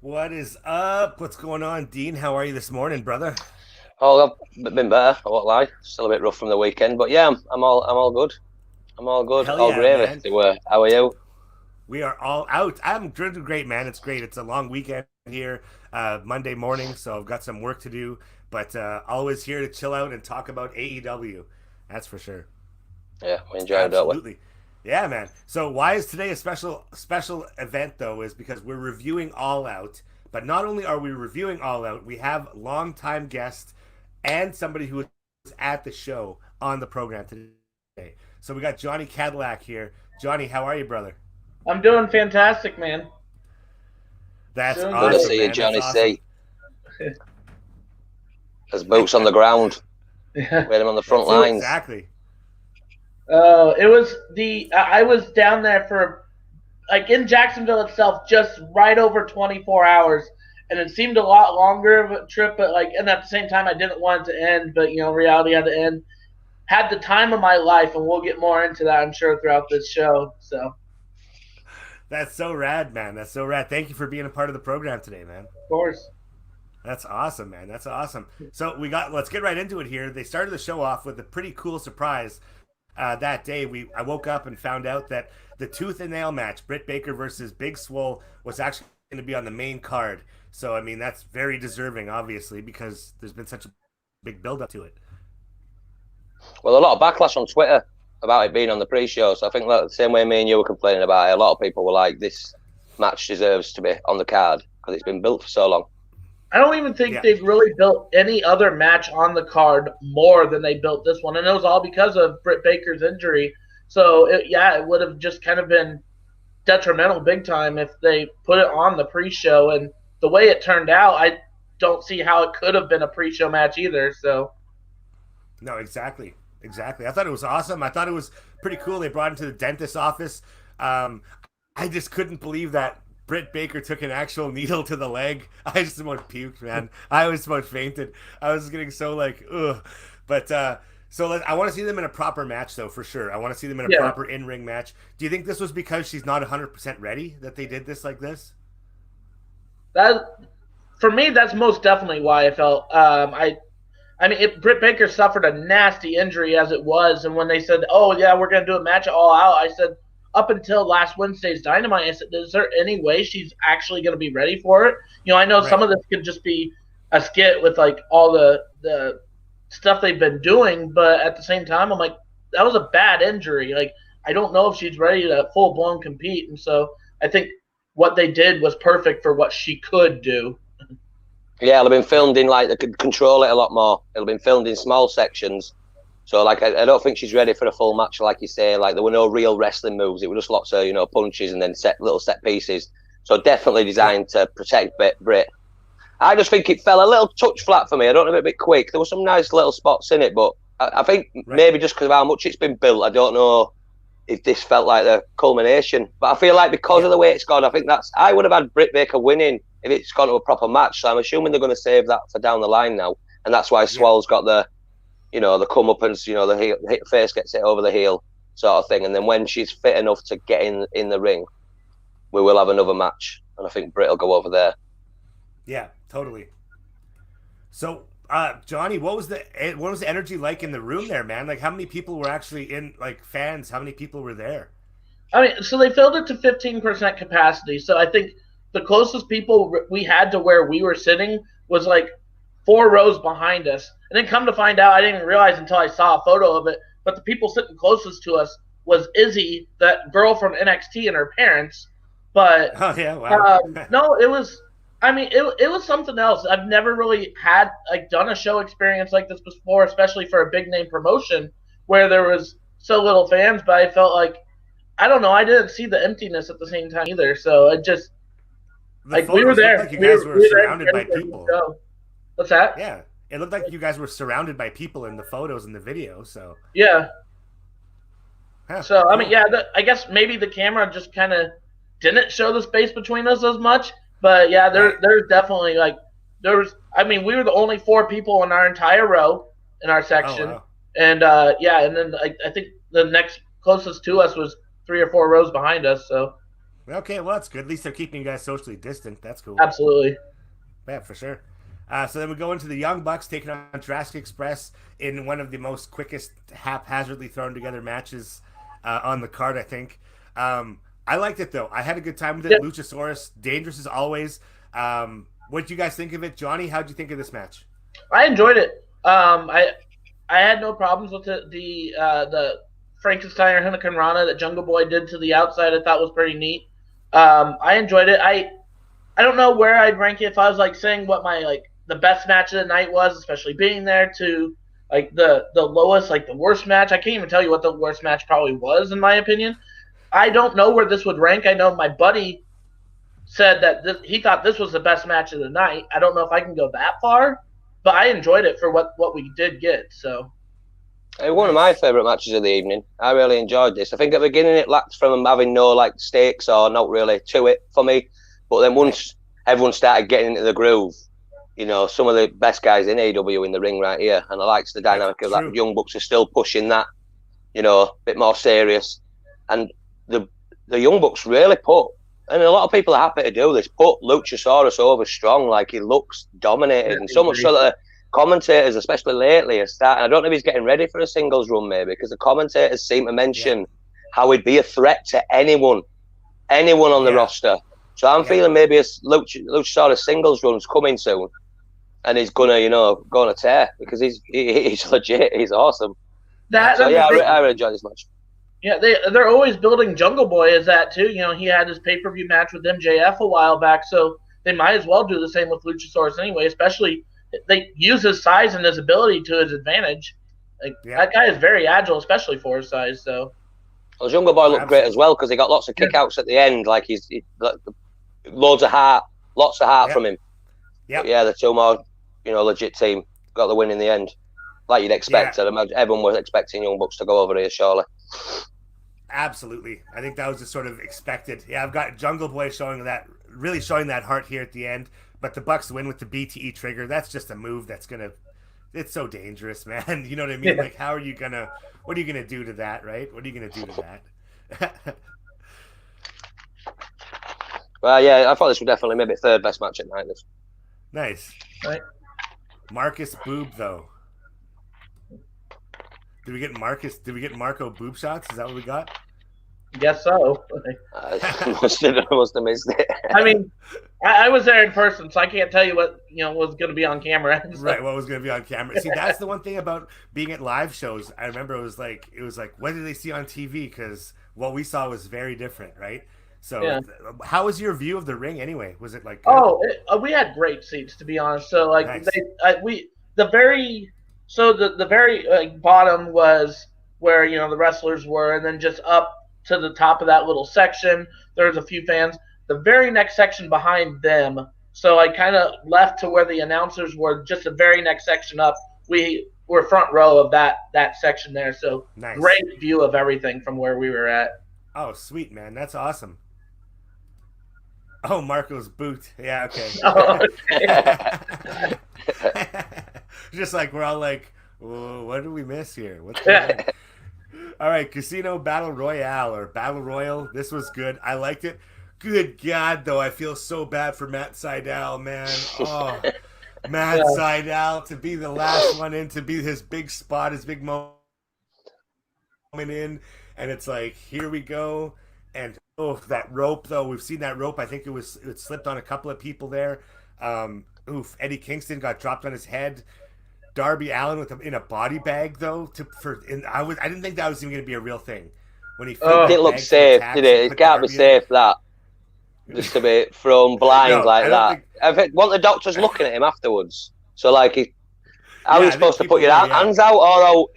What is up? What's going on, Dean? How are you this morning, brother? Oh, I've been better. I won't lie. Still a bit rough from the weekend, but yeah, I'm all good. I'm all good. Hell All yeah, gravy. man. How are you? We are all out. I'm doing great, man. It's great. It's a long weekend here, Monday morning, so I've got some work to do, but always here to chill out and talk about AEW. That's for sure. Yeah, we enjoy it, don't we? Absolutely. Yeah, man. So why is today a special event though? Is because we're reviewing All Out, but not only are we reviewing All Out, we have longtime guest and somebody who was at the show on the program today. So we got Johnny Cadillac here. Johnny, how are you, brother? I'm doing fantastic, man. That's Doing Good to great. awesome, see you, man. That's Johnny awesome. C. There's boots on the ground. We had him on the front That's it. lines. Exactly. It was I was down there for like in Jacksonville itself, just right over 24 hours, and it seemed a lot longer of a trip. But like, and at the same time, I didn't want it to end. But reality had to end. Had the time of my life, and we'll get more into that, I'm sure, throughout this show. So, That's so rad, man. That's so rad. Thank you for being a part of the program today, man. of course, That's awesome, man. That's awesome. So let's get right into it here. They started the show off with a pretty cool surprise. That day, I woke up and found out that the tooth and nail match, Britt Baker versus Big Swole, was actually going to be on the main card. So I mean, that's very deserving, obviously, because there's been such a big build up to it. Well, a lot of backlash on Twitter about it being on the pre-show. So I think that the same way me and you were complaining about it, a lot of people were like, "This match deserves to be on the card because it's been built for so long." I don't even think Yeah, they've really built any other match on the card more than they built this one, and it was all because of Britt Baker's injury. So it would have just kind of been detrimental big time if they put it on the pre-show. And the way it turned out, I don't see how it could have been a pre-show match either. So no, exactly, exactly. I thought it was awesome. I thought it was pretty cool. They brought him to the dentist's office. Um, I just couldn't believe that Britt Baker took an actual needle to the leg. I just about puked, man. I was about fainted. I was getting so like, ugh. But I want to see them in a proper match, though, for sure. I want to see them in a yeah, proper in-ring match. Do you think this was because she's not 100% ready that they did this like this? that for me, that's most definitely why I felt. Britt Baker suffered a nasty injury as it was, and when they said, "Oh yeah, we're gonna do a match all out," I said, up until last Wednesday's Dynamite, I said, "Is there any way she's actually gonna be ready for it?" I know some Right. of this could just be a skit with like all the stuff they've been doing, but at the same time, I'm like, that was a bad injury. Like, I don't know if she's ready to full blown compete, and so I think what they did was perfect for what she could do. Yeah, it'll have been Yeah. filmed in like they could control it a lot more. It'll have been filmed in small sections. So like I don't think she's ready for a full match, like you say. Like there were no real wrestling moves. It was just lots of punches and then little set pieces. So definitely Yeah. designed to protect Britt. I just think it fell a little touch flat for me. I don't know if it a bit quick. There were some nice little spots in it, but I think Right. maybe just because of how much it's been built, I don't know if this felt like the culmination. But I feel like because Yeah. of the way it's gone, I think I would have had Britt Baker winning if it's gone to a proper match. So I'm assuming they're going to save that for down the line now, and that's why Yeah. Swall's got the comeuppance, the heel, face gets it over the heel sort of thing. And then when she's fit enough to get in the ring, we will have another match, and I think Britt will go over there. Yeah. Totally. So, Johnny, what was the energy like in the room there, man? Like, how many people were actually in, like, fans? How many people were there? So they filled it to 15% capacity. So I think the closest people we had to where we were sitting was like 4 rows behind us. And then come to find out, I didn't even realize until I saw a photo of it. But the people sitting closest to us was Izzy, that girl from NXT, and her parents. But Oh yeah, wow. no, it was. It was something else. I've never really had like done a show experience like this before, especially for a big name promotion where there was so little fans. But I felt like I don't know. I didn't see the emptiness at the same time either. So it just The like we were photos looked there. like you guys were We were there surrounded by ready for the people. show. What's that? Yeah, it looked like you guys were surrounded by people in the photos and the video. So, Yeah. huh, So cool. yeah. I guess maybe the camera just kind of didn't show the space between us as much. But yeah, Right. there's definitely like there was. We were the only 4 people in our entire row in our Oh section, wow. and yeah, and then I think the next closest to us was 3 or 4 rows behind us. So Okay, well, that's good. At least they're keeping you guys socially distant. That's cool. Absolutely. Yeah, for sure. So then we go into the Young Bucks taking on Jurassic Express in one of the most quickest, haphazardly thrown together matches on the card, I think. I liked it, though. I had a good time with it. Yep. Luchasaurus, dangerous as always. What did you guys think of it? Johnny, how did you think of this match? I enjoyed it. I had no problems with the Frankenstein or Hurricane Rana that Jungle Boy did to the outside. I thought was pretty neat. I enjoyed it. I don't know where I'd rank it if I was like saying what my like the best match of the night was, especially being there, to like the lowest, like the worst match. I can't even tell you what the worst match probably was in my opinion. I don't know where this would rank. I know my buddy said that he thought this was the best match of the night. I don't know if I can go that far, but I enjoyed it for what we did get. So One of my favourite matches of the evening. I really enjoyed this. I think at the beginning it lacked from having no like stakes or not really to it for me. But then once everyone started getting into the groove, you know, some of the best guys in AEW in the ring right here, and I liked the dynamic of that. The Young Bucks are still pushing that, you know, a bit more serious, and the Young Bucks really put, and a lot of people are happy to do this, put Luchasaurus over strong. Like he looks dominated, and so much so that the commentators, especially lately, are starting. I don't know if he's getting ready for a singles run, maybe, because the commentators seem to mention how he'd be a threat to anyone on the roster. So I'm feeling maybe a Luchasaurus singles run's coming soon, and he's gonna, you know, go on a tear because he's legit. He's awesome. I really enjoyed this match. Yeah, they're always building Jungle Boy as that too. You know, he had his pay-per-view match with MJF a while back, so they might as well do the same with Luchasaurus anyway. Especially they use his size and his ability to his advantage. Like that guy is very agile, especially for his size. So. Well, Jungle Boy looked great as well because he got lots of kickouts at the end. Like he's loads of heart from him. Yeah, the two more, you know, legit team got the win in the end, like you'd expect. I'd imagine everyone was expecting Young Bucks to go over here, surely. Absolutely, I think that was just sort of expected. Yeah, I've got Jungle Boy showing that heart here at the end, but the Bucks win with the BTE trigger. That's just a move that's gonna. It's so dangerous, man. You know what I mean? Like, what are you gonna do to that, right? What are you gonna do to that? Well, yeah, I thought this was definitely maybe third best match at night. Nice. Right. Marcus Boob, though. Did we get Marco Boob shots? Is that what we got? Guess so. I must have missed it. I mean, I was there in person, so I can't tell you what was going to be on camera. So. Right, what was going to be on camera? See, that's the one thing about being at live shows. I remember it was like, what did they see on TV? Because what we saw was very different, right? So, how was your view of the ring anyway? Was it like? Good? Oh, we had great seats, to be honest. So, like, nice. the very bottom was where the wrestlers were, and then just up to the top of that little section, there was a few fans. The very next section behind them, so I kind of left to where the announcers were. Just the very next section up, we were front row of that section there. So, nice. Great view of everything from where we were at. Oh, sweet, man, that's awesome. Oh, Marco's boot. Yeah, okay. Oh, okay. Just like we're all like, whoa, what did we miss here? What's going on? All right, Casino Battle Royale or Battle Royal. This was good. I liked it. Good God, though, I feel so bad for Matt Sydal, man. Oh, Matt Sydal to be the last one in, to be his big spot, his big moment in, and it's like, here we go. And that rope, though, we've seen that rope. I think it slipped on a couple of people there. Eddie Kingston got dropped on his head. Darby Allin in a body bag, though. I didn't think that was even going to be a real thing. When he it looked safe, did it? It can't be safe that just to be thrown blind like that. I think the doctors looking at him afterwards. So like how are you supposed to put your hands out or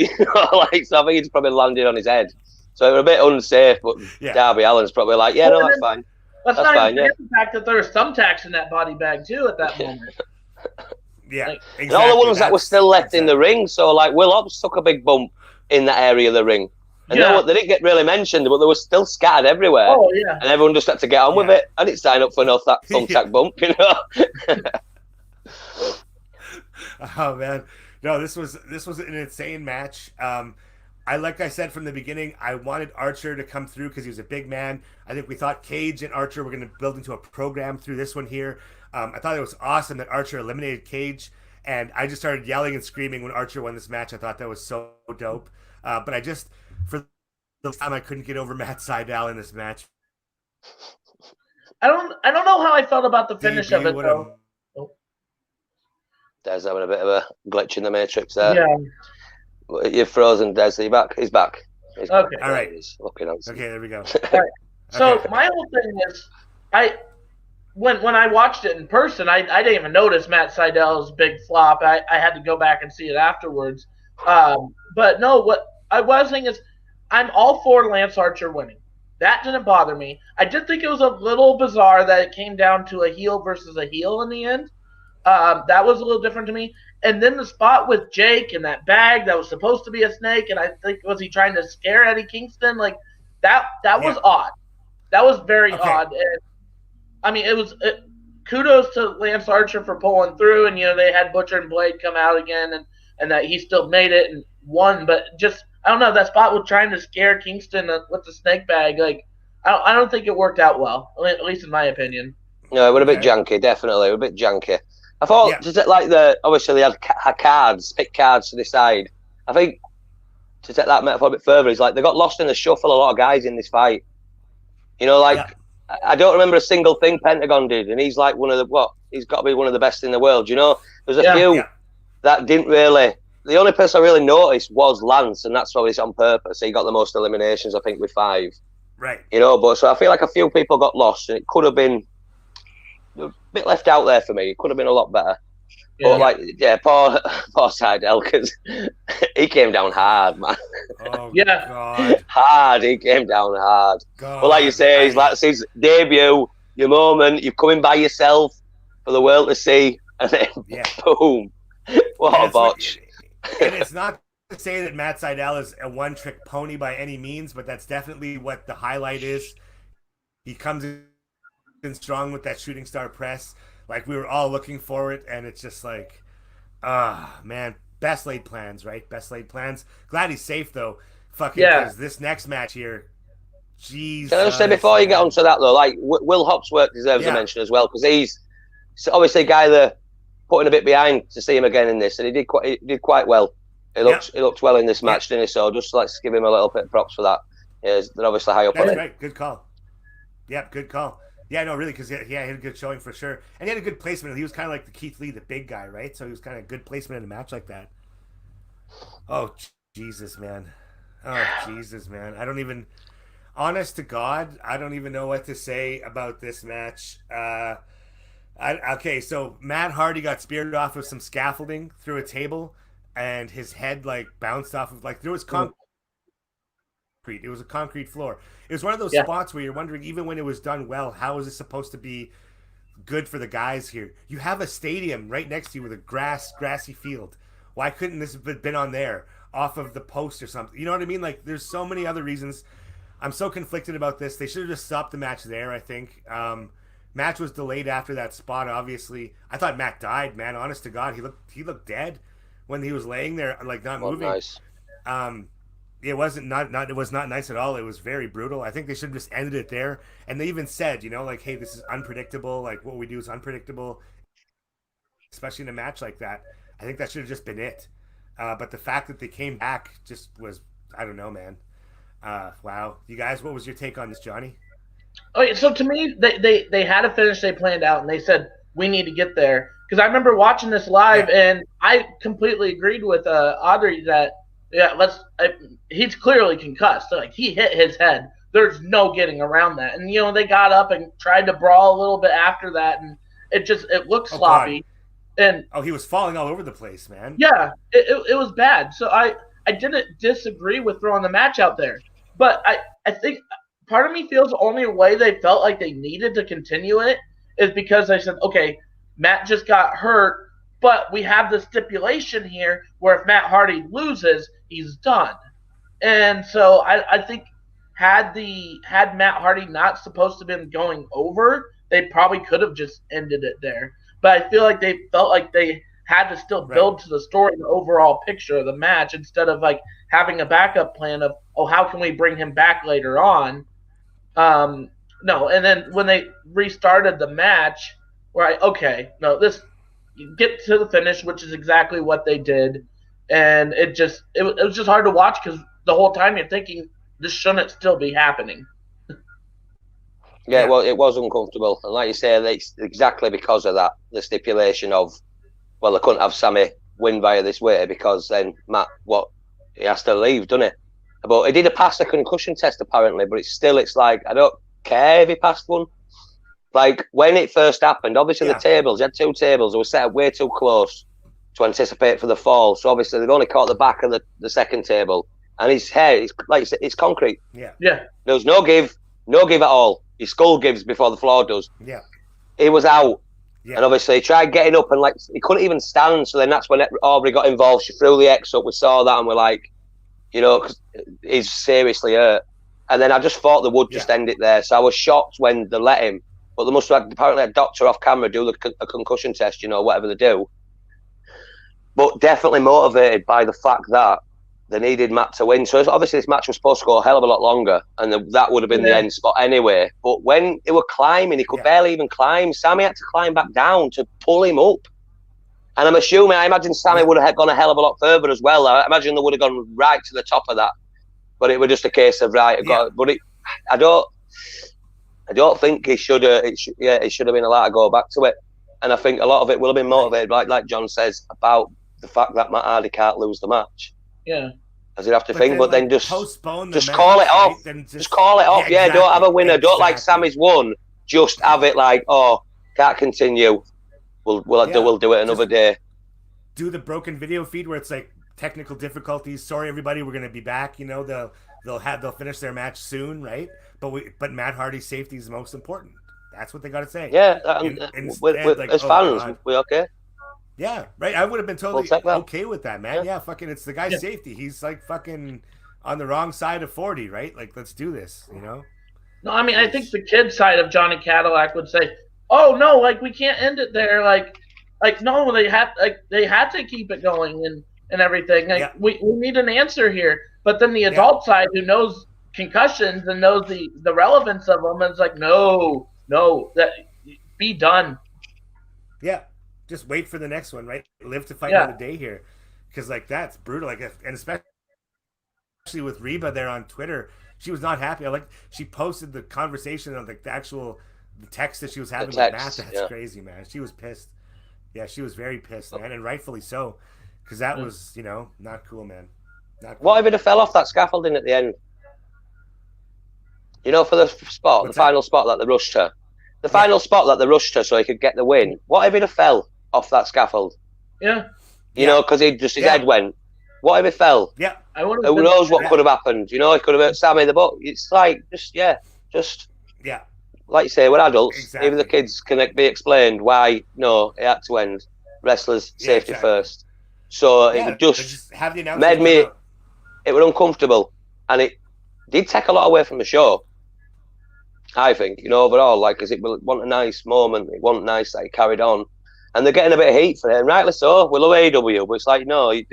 like? So I think he's probably landed on his head. So it was a bit unsafe, but Darby Allin's probably like, no, that's fine. Let's not fine, forget the fact that there was thumbtacks in that body bag too at that moment. Yeah, exactly. And all the ones that were still left in the ring. So like Will Hobbs took a big bump in that area of the ring. And they didn't get really mentioned, but they were still scattered everywhere. Oh yeah. And everyone just had to get on with it. I didn't sign up for no thumbtack bump, Oh man, no, this was an insane match. like I said from the beginning, I wanted Archer to come through because he was a big man. I think we thought Cage and Archer were going to build into a program through this one here. I thought it was awesome that Archer eliminated Cage, and I just started yelling and screaming when Archer won this match. I thought that was so dope. But I just, for the time, I couldn't get over Matt Sydal in this match. I don't know how I felt about the finish of it though. Des having a bit of a glitch in the matrix there. Yeah. You're frozen, Des. Are you back? He's back. He's back. Okay. All right. He's looking on. Okay, there we go. All right. So Okay. my whole thing is, when I watched it in person, I didn't even notice Matt Sydal's big flop. I had to go back and see it afterwards. But no, what I was saying is, I'm all for Lance Archer winning. That didn't bother me. I did think it was a little bizarre that it came down to a heel versus a heel in the end. That was a little different to me. And then the spot with Jake and that bag that was supposed to be a snake, and I think was he trying to scare Eddie Kingston? Like that was odd. That was very odd. And, I mean, kudos to Lance Archer for pulling through, and they had Butcher and Blade come out again, and that he still made it and won. But just I don't know, that spot with trying to scare Kingston with the snake bag, like I don't think it worked out well, at least in my opinion. No, it would have been janky, definitely. It would have been janky. I thought, just like obviously they had pick cards to decide. I think to take that metaphor a bit further, is like they got lost in the shuffle, a lot of guys in this fight. I don't remember a single thing Pentagon did, and he's like he's got to be one of the best in the world. There's a few that didn't really. The only person I really noticed was Lance, and that's probably on purpose. He got the most eliminations, I think, with 5. Right. But so I feel like a few people got lost, and it could have been a bit left out there for me. It could have been a lot better. Yeah. But poor Sydal, because he came down hard, man. Oh, Yeah. God. Hard, he came down hard. God. But like you say, it's his debut, your moment. You're coming by yourself for the world to see, and then boom, what a botch! And it's not to say that Matt Sydal is a one-trick pony by any means, but that's definitely what the highlight is. He comes in strong with that shooting star press. Like, we were all looking for it, and it's just like, man, best laid plans, right? Best laid plans. Glad he's safe, though. Because this next match here, jeez. Can I just say before you get onto that, though, like, Will Hopsworth deserves a mention as well, because he's obviously a guy that putting a bit behind to see him again in this, and he did quite well. He looked well in this match, didn't he? So just let's give him a little bit of props for that. They're obviously high up on it. That's right. Good call. Yep, good call. Yeah, no, really, because he had a good showing for sure. And he had a good placement. He was kind of like the Keith Lee, the big guy, right? So he was kind of good placement in a match like that. Oh, Jesus, man. I don't even... Honest to God, I don't even know what to say about this match. Okay, so Matt Hardy got speared off of some scaffolding through a table, and his head, bounced off of... there was concrete. It was a concrete floor. It was one of those spots where you're wondering, even when it was done well, how is it supposed to be good for the guys here? You have a stadium right next to you with a grassy field. Why couldn't this have been on there, off of the post or something? You know what I mean? There's so many other reasons. I'm so conflicted about this. They should have just stopped the match there, I think. Match was delayed after that spot, obviously. I thought Matt died, man. Honest to God, he looked dead when he was laying there, not moving. Nice. It was not nice at all. It was very brutal. I think they should have just ended it there. And they even said, hey, this is unpredictable. What we do is unpredictable, especially in a match like that. I think that should have just been it. But the fact that they came back just was, I don't know, man. Wow. You guys, what was your take on this, Johnny? Okay, so to me, they had a finish they planned out, and they said, we need to get there. Because I remember watching this live, and I completely agreed with Audrey that, he's clearly concussed. So, he hit his head. There's no getting around that. And, they got up and tried to brawl a little bit after that, and it looked sloppy. God. And he was falling all over the place, man. Yeah, it was bad. So I didn't disagree with throwing the match out there. But I think part of me feels the only way they felt like they needed to continue it is because they said, okay, Matt just got hurt, but we have the stipulation here where if Matt Hardy loses, he's done. And so I think had Matt Hardy not supposed to have been going over, they probably could have just ended it there. But I feel like they felt like they had to still build to the story, the overall picture of the match, instead of like having a backup plan of, oh, how can we bring him back later on? No, and then when they restarted the match, right? Okay, no, this get to the finish, which is exactly what they did, and it was just hard to watch because the whole time you're thinking this shouldn't still be happening. Yeah, well, it was uncomfortable, and like you say, it's exactly because of that, the stipulation of, well, they couldn't have Sammy win via this way because then Matt, he has to leave, doesn't it? But he did pass the concussion test apparently, but it's like I don't care if he passed one. Like when it first happened, obviously the tables, you had 2 tables, they were set up way too close to anticipate for the fall. So obviously they've only caught the back of the second table, and his hair, it's concrete. Yeah. There was no give at all. His skull gives before the floor does. Yeah. He was out. Yeah. And obviously he tried getting up and like he couldn't even stand. So then that's when Aubrey got involved. She threw the X up. We saw that and we're like, because he's seriously hurt. And then I just thought they would just end it there. So I was shocked when they let him. But they must have apparently a doctor off camera do a concussion test, whatever they do. But definitely motivated by the fact that they needed Matt to win. So obviously this match was supposed to go a hell of a lot longer, and that would have been the end spot anyway. But when they were climbing, he could barely even climb. Sammy had to climb back down to pull him up. And I imagine Sammy would have gone a hell of a lot further as well. I imagine they would have gone right to the top of that. But it was just a case of I don't think he should have. It should have been allowed to go back to it. And I think a lot of it will have been motivated, like John says, about the fact that Matt Hardy can't lose the match. Yeah. As he'd have to think, but then just postpone just match, call it off. Right? Just call it off. Yeah, don't have a winner. Don't like Sammy's won. Just have it like, can't continue. We'll do it another day. Do the broken video feed where it's like technical difficulties. Sorry, everybody, we're gonna be back. They'll finish their match soon, right? But Matt Hardy's safety is most important. That's what they got to say. Yeah, as fans, we okay. Yeah, right. I would have been totally okay with that, man. Yeah, fucking, it's the guy's safety. He's like fucking on the wrong side of 40, right? Like, let's do this, No, I mean, I think the kid side of Johnny Cadillac would say, "Oh no, like we can't end it there. Like no, they had to keep it going and everything. Like we need an answer here." But then the adult side, who knows concussions and knows the relevance of them, is like, no, that be done. Yeah. Just wait for the next one, right? Live to fight another day here, because like that's brutal. Like, and especially with Reba there on Twitter, she was not happy. She posted the conversation of the text that she was having with Matt. That's crazy, man. She was pissed. Yeah, she was very pissed, man, and rightfully so, because that was not cool, man. Not cool. What if it fell off that scaffolding at the end? For the spot, the final spot that they rushed her. The final spot that they rushed her so he could get the win. What if it fell off that scaffold? Yeah. Because his head went. What if it fell? Yeah. Who knows what could have happened? It could have hurt Sammy the butt. It's like, like you say, we're adults. Exactly. Even the kids can be explained why, it had to end. Wrestlers' safety first. So it just have the made me, it was uncomfortable. And it did take a lot away from the show. I think, overall, because it wasn't a nice moment. It wasn't nice that he carried on. And they're getting a bit of heat for it, and rightly so. We love AEW, but it's like, no, you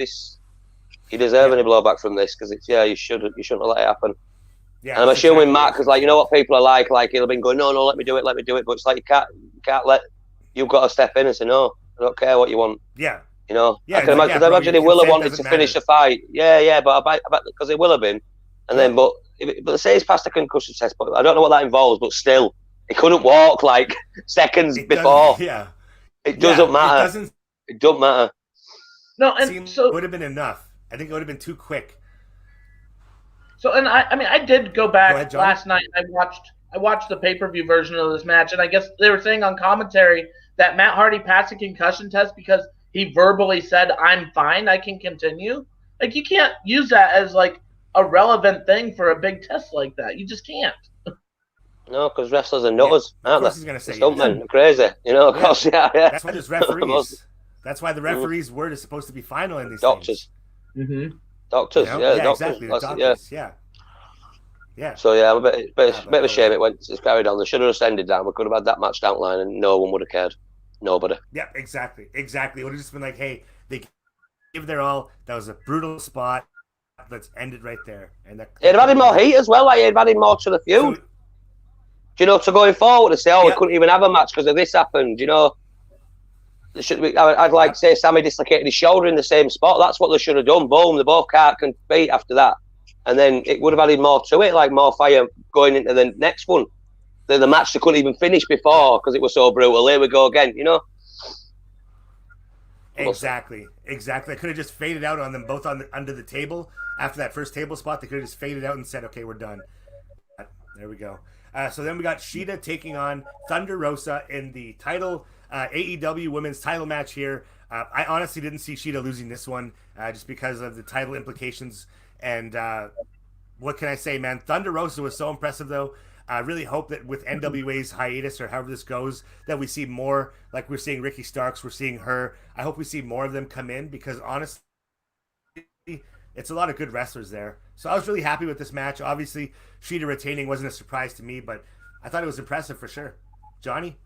deserve any blowback from this, because you shouldn't have let it happen. Yeah, and I'm assuming Matt, because you know what people are like he'll have been going, no, let me do it, but it's like you can't let, you've got to step in and say, no, I don't care what you want. Yeah. I can imagine he will have wanted to finish the fight. Yeah, but I bet because it will have been. And then, but they say he's passed a concussion test, but I don't know what that involves. But still, he couldn't walk like seconds before. It doesn't matter. It doesn't matter. No, and so it would have been enough. I think it would have been too quick. So, and I did go back last night. I watched the pay-per-view version of this match, and I guess they were saying on commentary that Matt Hardy passed a concussion test because he verbally said, "I'm fine, I can continue." Like, you can't use that as like a relevant thing for a big test like that. You just can't. No, because wrestlers are nutters, aren't they? He's going to say stuntmen, crazy. Of course, yeah. That's why there's referees. That's why the referee's word is supposed to be final in these doctors. Things. Mm-hmm. Doctors, doctors. Exactly. The doctors, yeah. So I'm a bit of a shame it's carried on. They should have just ended that. We could have had that match down line and no one would have cared. Nobody. Yeah, exactly. It would have just been like, hey, they give their all. That was a brutal spot. Let's end it right there. And It'd have added more heat as well. Like, it'd have added more to the feud. So, Do you know, to going forward to say, oh, we yeah. couldn't even have a match because of this happened. You know, I'd like to say Sammy dislocated his shoulder in the same spot. That's what they should have done. Boom, they both can't compete after that. And then it would have added more to it, like more fire going into the next one. The match they couldn't even finish before because it was so brutal. Here we go again, you know? Exactly. I could have just faded out on them both under the table. After that first table spot, they could have just faded out and said, okay, we're done. There we go. So then we got Shida taking on Thunder Rosa in the title AEW women's title match here. I honestly didn't see Shida losing this one just because of the title implications. And what can I say, man? Thunder Rosa was so impressive, though. I really hope that with NWA's hiatus or however this goes, that we see more. Like we're seeing Ricky Starks, we're seeing her. I hope we see more of them come in because honestly, it's a lot of good wrestlers there. So I was really happy with this match. Obviously, Shida retaining wasn't a surprise to me, but I thought it was impressive for sure. Johnny?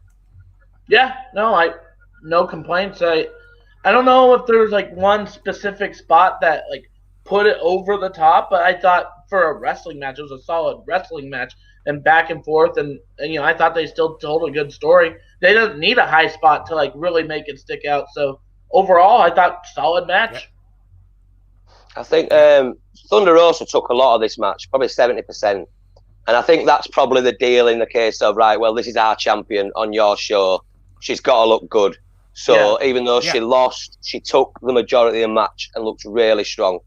Yeah, no complaints. I don't know if there was like one specific spot that like put it over the top, but I thought for a wrestling match, it was a solid wrestling match and back and forth, and I thought they still told a good story. They didn't need a high spot to like really make it stick out. So overall, I thought solid match. Yep. I think Thunder Rosa took a lot of this match, probably 70%. And I think that's probably the deal in the case of, right, well, this is our champion on your show. She's got to look good. So even though she lost, she took the majority of the match and looked really strong.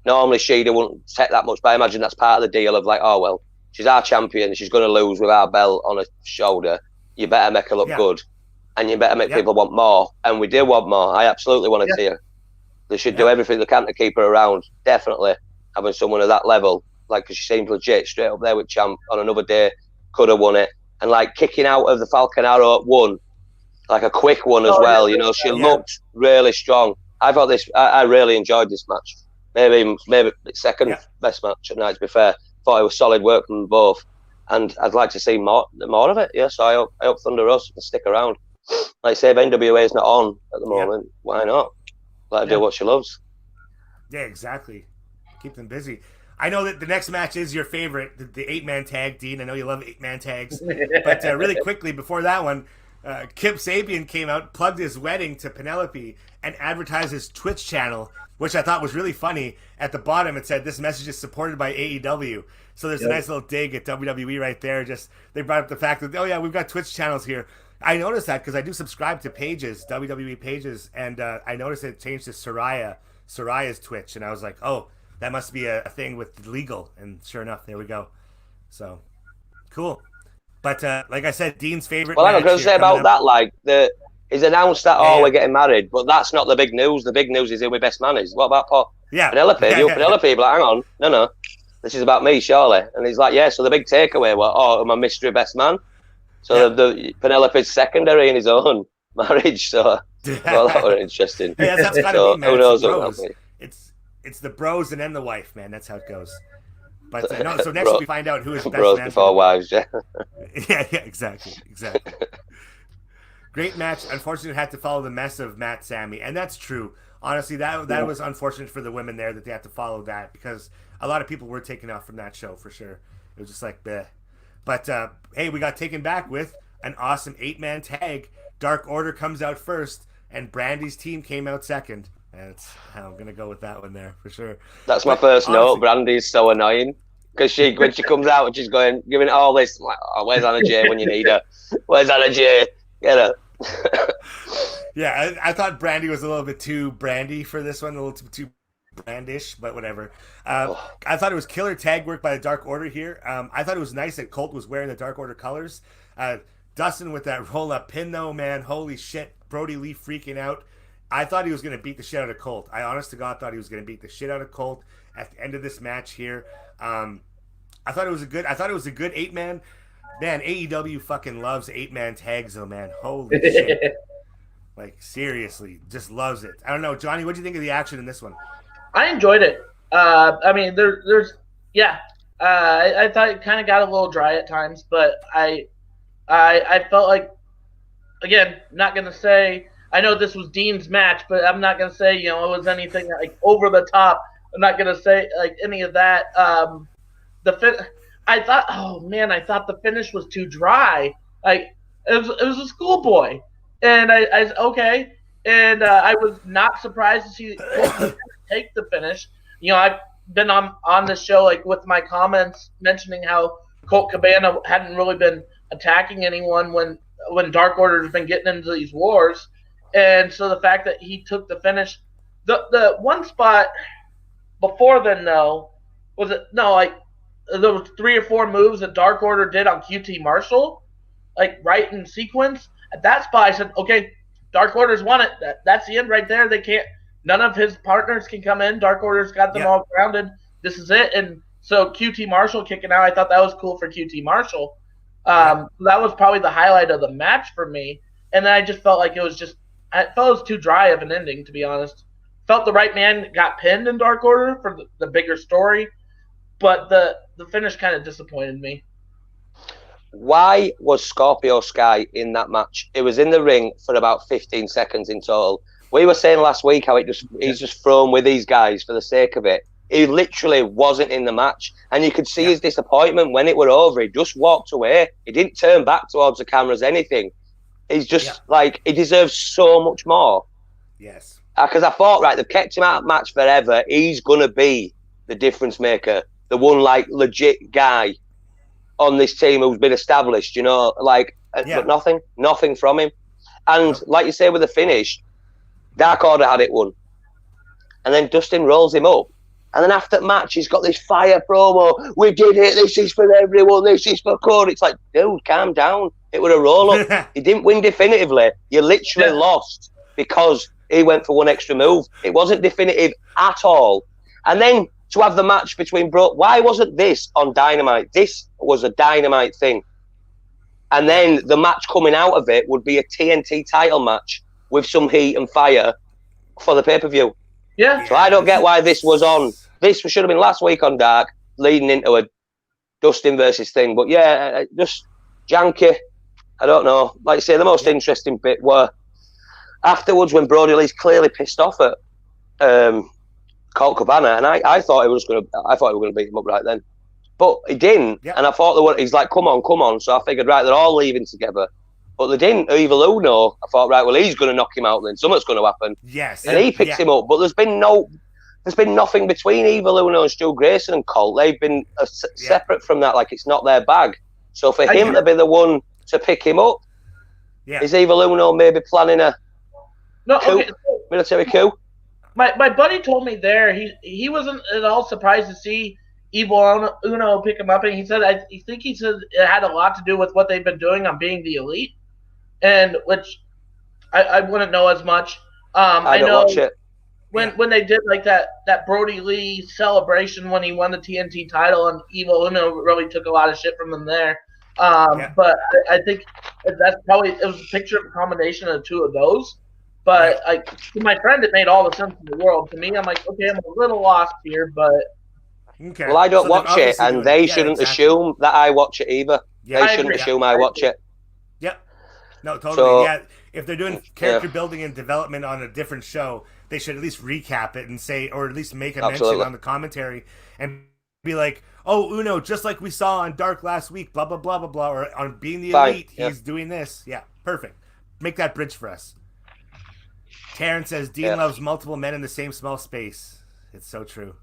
Normally, Shida wouldn't take that much, but I imagine that's part of the deal of like, oh, well, she's our champion. She's going to lose with our belt on her shoulder. You better make her look good. And you better make people want more. And we do want more. I absolutely want to see her. They should do everything they can to keep her around. Definitely having someone at that level. Like, because she seems legit, straight up there with champ on another day, could have won it. And like kicking out of the Falcon Arrow at one, like a quick one as well. You know, she looked really strong. I thought I really enjoyed this match. Maybe second best match at night, to be fair. Thought it was solid work from both. And I'd like to see more of it. Yeah, so I hope Thunder Rosa can stick around. Like I say, if NWA is not on at the moment, why not? Let her do what she loves. Yeah, exactly. Keep them busy. I know that the next match is your favorite, the 8-man tag, Dean. I know you love 8-man tags. But really quickly, before that one, Kip Sabian came out, plugged his wedding to Penelope, and advertised his Twitch channel, which I thought was really funny. At the bottom, it said, this message is supported by AEW. So there's a nice little dig at WWE right there. Just they brought up the fact that, oh, yeah, we've got Twitch channels here. I noticed that because I do subscribe to pages, WWE pages, and I noticed it changed to Soraya's Twitch, and I was like, oh, that must be a thing with legal, and sure enough, there we go. So, cool. But like I said, Dean's favorite. Well, I'm going to say about that, like, he's announced that, we're getting married, but that's not the big news. The big news is who my best man is. What about Paul? Penelope? Penelope, like, hang on, no, this is about me, surely. And he's like, yeah, so the big takeaway was, my mystery best man. So the Penelope's secondary in his own marriage. So well, that was interesting. Hey, that's got to be, man. Who knows what that'll be. It's the bros and then the wife, man. That's how it goes. But no, so next we find out who is best bros man before wives. Yeah. yeah, exactly. Great match. Unfortunately, it had to follow the mess of Matt Sammy, and that's true. Honestly, that was unfortunate for the women there that they had to follow that because a lot of people were taken off from that show for sure. It was just like, bleh. But, hey, we got taken back with an awesome 8-man tag. Dark Order comes out first, and Brandy's team came out second. That's how I'm going to go with that one there, for sure. That's my first note. Brandy's so annoying. Because when she comes out and she's giving all this, like, where's Anna Jay when you need her? Where's Anna Jay? Get her. Yeah, I thought Brandy was a little bit too brandy for this one, a little too brandish, but whatever. I thought it was killer tag work by the Dark Order here. I thought it was nice that Colt was wearing the Dark Order colors. Dustin with that roll-up pin, though, man. Holy shit. Brody Lee freaking out. I thought he was going to beat the shit out of Colt. I honest to God thought he was going to beat the shit out of Colt at the end of this match here. I thought it was a good 8-man. Man, AEW fucking loves 8-man tags, though, man. Holy shit. Like, seriously, just loves it. I don't know. Johnny, what do you think of the action in this one? I enjoyed it. I mean, I thought it kind of got a little dry at times, but I felt like again, not going to say, I know this was Dean's match, but I'm not going to say, it was anything like over the top. I'm not going to say like any of that. I thought, oh man, I thought the finish was too dry. Like it was a schoolboy, and I okay, and I was not surprised to see Colt take the finish. I've been on this show like with my comments mentioning how Colt Cabana hadn't really been attacking anyone when Dark Order's been getting into these wars, and so the fact that he took the finish, the one spot before then though was it no like there was 3 or 4 moves that Dark Order did on QT Marshall, like right in sequence. At that spot, I said, okay, Dark Order's won it. That's the end right there. They can't. None of his partners can come in. Dark Order's got them all grounded. This is it. And so QT Marshall kicking out, I thought that was cool for QT Marshall. That was probably the highlight of the match for me. And then I just felt like I felt it was too dry of an ending, to be honest. Felt the right man got pinned in Dark Order for the bigger story, but the finish kind of disappointed me. Why was Scorpio Sky in that match? It was in the ring for about 15 seconds in total. We were saying last week how he's just thrown with these guys for the sake of it. He literally wasn't in the match, and you could see his disappointment when it were over. He just walked away. He didn't turn back towards the cameras, anything. He's just like, he deserves so much more. Yes. Because I thought, right, they've kept him out of match forever. He's going to be the difference maker, the one, like, legit guy on this team who's been established, but nothing from him. And like you say with the finish, Dark Order had it won. And then Dustin rolls him up. And then after the match, he's got this fire promo. We did it. This is for everyone. This is for Cody. It's like, dude, calm down. It was a roll-up. He didn't win definitively. You literally lost because he went for one extra move. It wasn't definitive at all. And then to have the match between why wasn't this on Dynamite? This was a Dynamite thing. And then the match coming out of it would be a TNT title match with some heat and fire for the pay-per-view. Yeah. So I don't get why this was on. This should have been last week on Dark, leading into a Dustin versus thing. But yeah, just janky. I don't know. Like I say, the most interesting bit were afterwards when Brody Lee's clearly pissed off at Colt Cabana, and I thought he was going to beat him up right then, but he didn't. Yeah. And I thought he's like, come on. So I figured, right, they're all leaving together, but they didn't. Evil Uno, I thought, right, well, he's going to knock him out then. Something's going to happen. Yes. And he picks him up, but there's been nothing between Evil Uno and Stu Grayson and Colt. They've been separate from that, like it's not their bag. So for him to be the one to pick him up, is Evil Uno maybe planning a military coup? My buddy told me there he wasn't at all surprised to see Evil Uno pick him up, and he said it had a lot to do with what they've been doing on Being the Elite, and which I wouldn't know as much. I know watch it. When they did like that Brody Lee celebration when he won the TNT title, and Evil Uno really took a lot of shit from them there. But I think that's probably it was a picture of a combination of the two of those. But to my friend, it made all the sense in the world. To me, I'm like, okay, I'm a little lost here, but okay. Well, I don't watch it, and they shouldn't assume that I watch it either. Yeah, they shouldn't assume I watch it. Yep. No, totally. So, if they're doing character building and development on a different show, they should at least recap it and say, or at least make a mention on the commentary and be like, oh, Uno, just like we saw on Dark last week, blah, blah, blah, blah, blah, or on Being the Elite, he's doing this. Yeah, perfect. Make that bridge for us. Terrence says, Dean loves multiple men in the same small space. It's so true.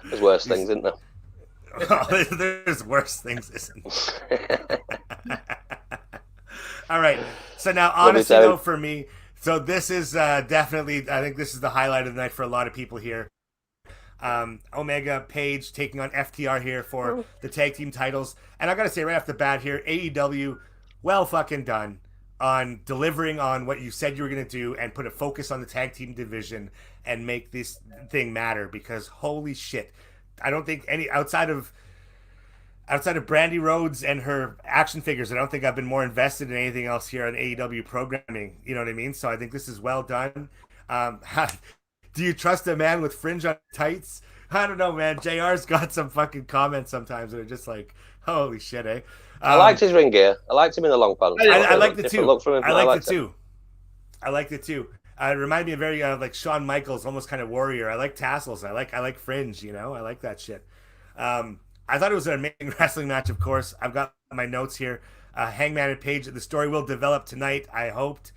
There's worse things, isn't there? Oh, there's worse things, isn't there? All right. So now, honestly, though, for me, so this is definitely, I think this is the highlight of the night for a lot of people here. Omega Page taking on FTR here for the tag team titles. And I got to say right off the bat here, AEW, well fucking done on delivering on what you said you were going to do and put a focus on the tag team division and make this thing matter, because holy shit, I don't think any outside of Brandy Rhodes and her action figures, I don't think I've been more invested in anything else here on AEW programming. You know what I mean? So I think this is well done. Do you trust a man with fringe on tights I don't know, man. JR's got some fucking comments sometimes that are just like, holy shit, eh? I liked his ring gear. I liked him in the long pants. I liked it too. Look from him. I liked it too. I liked it too. It reminded me of very like Shawn Michaels, almost kind of warrior. I like tassels. I like fringe. You know, I like that shit. I thought it was an amazing wrestling match. Of course, I've got my notes here. Hangman and Page. The story will develop tonight. I hoped.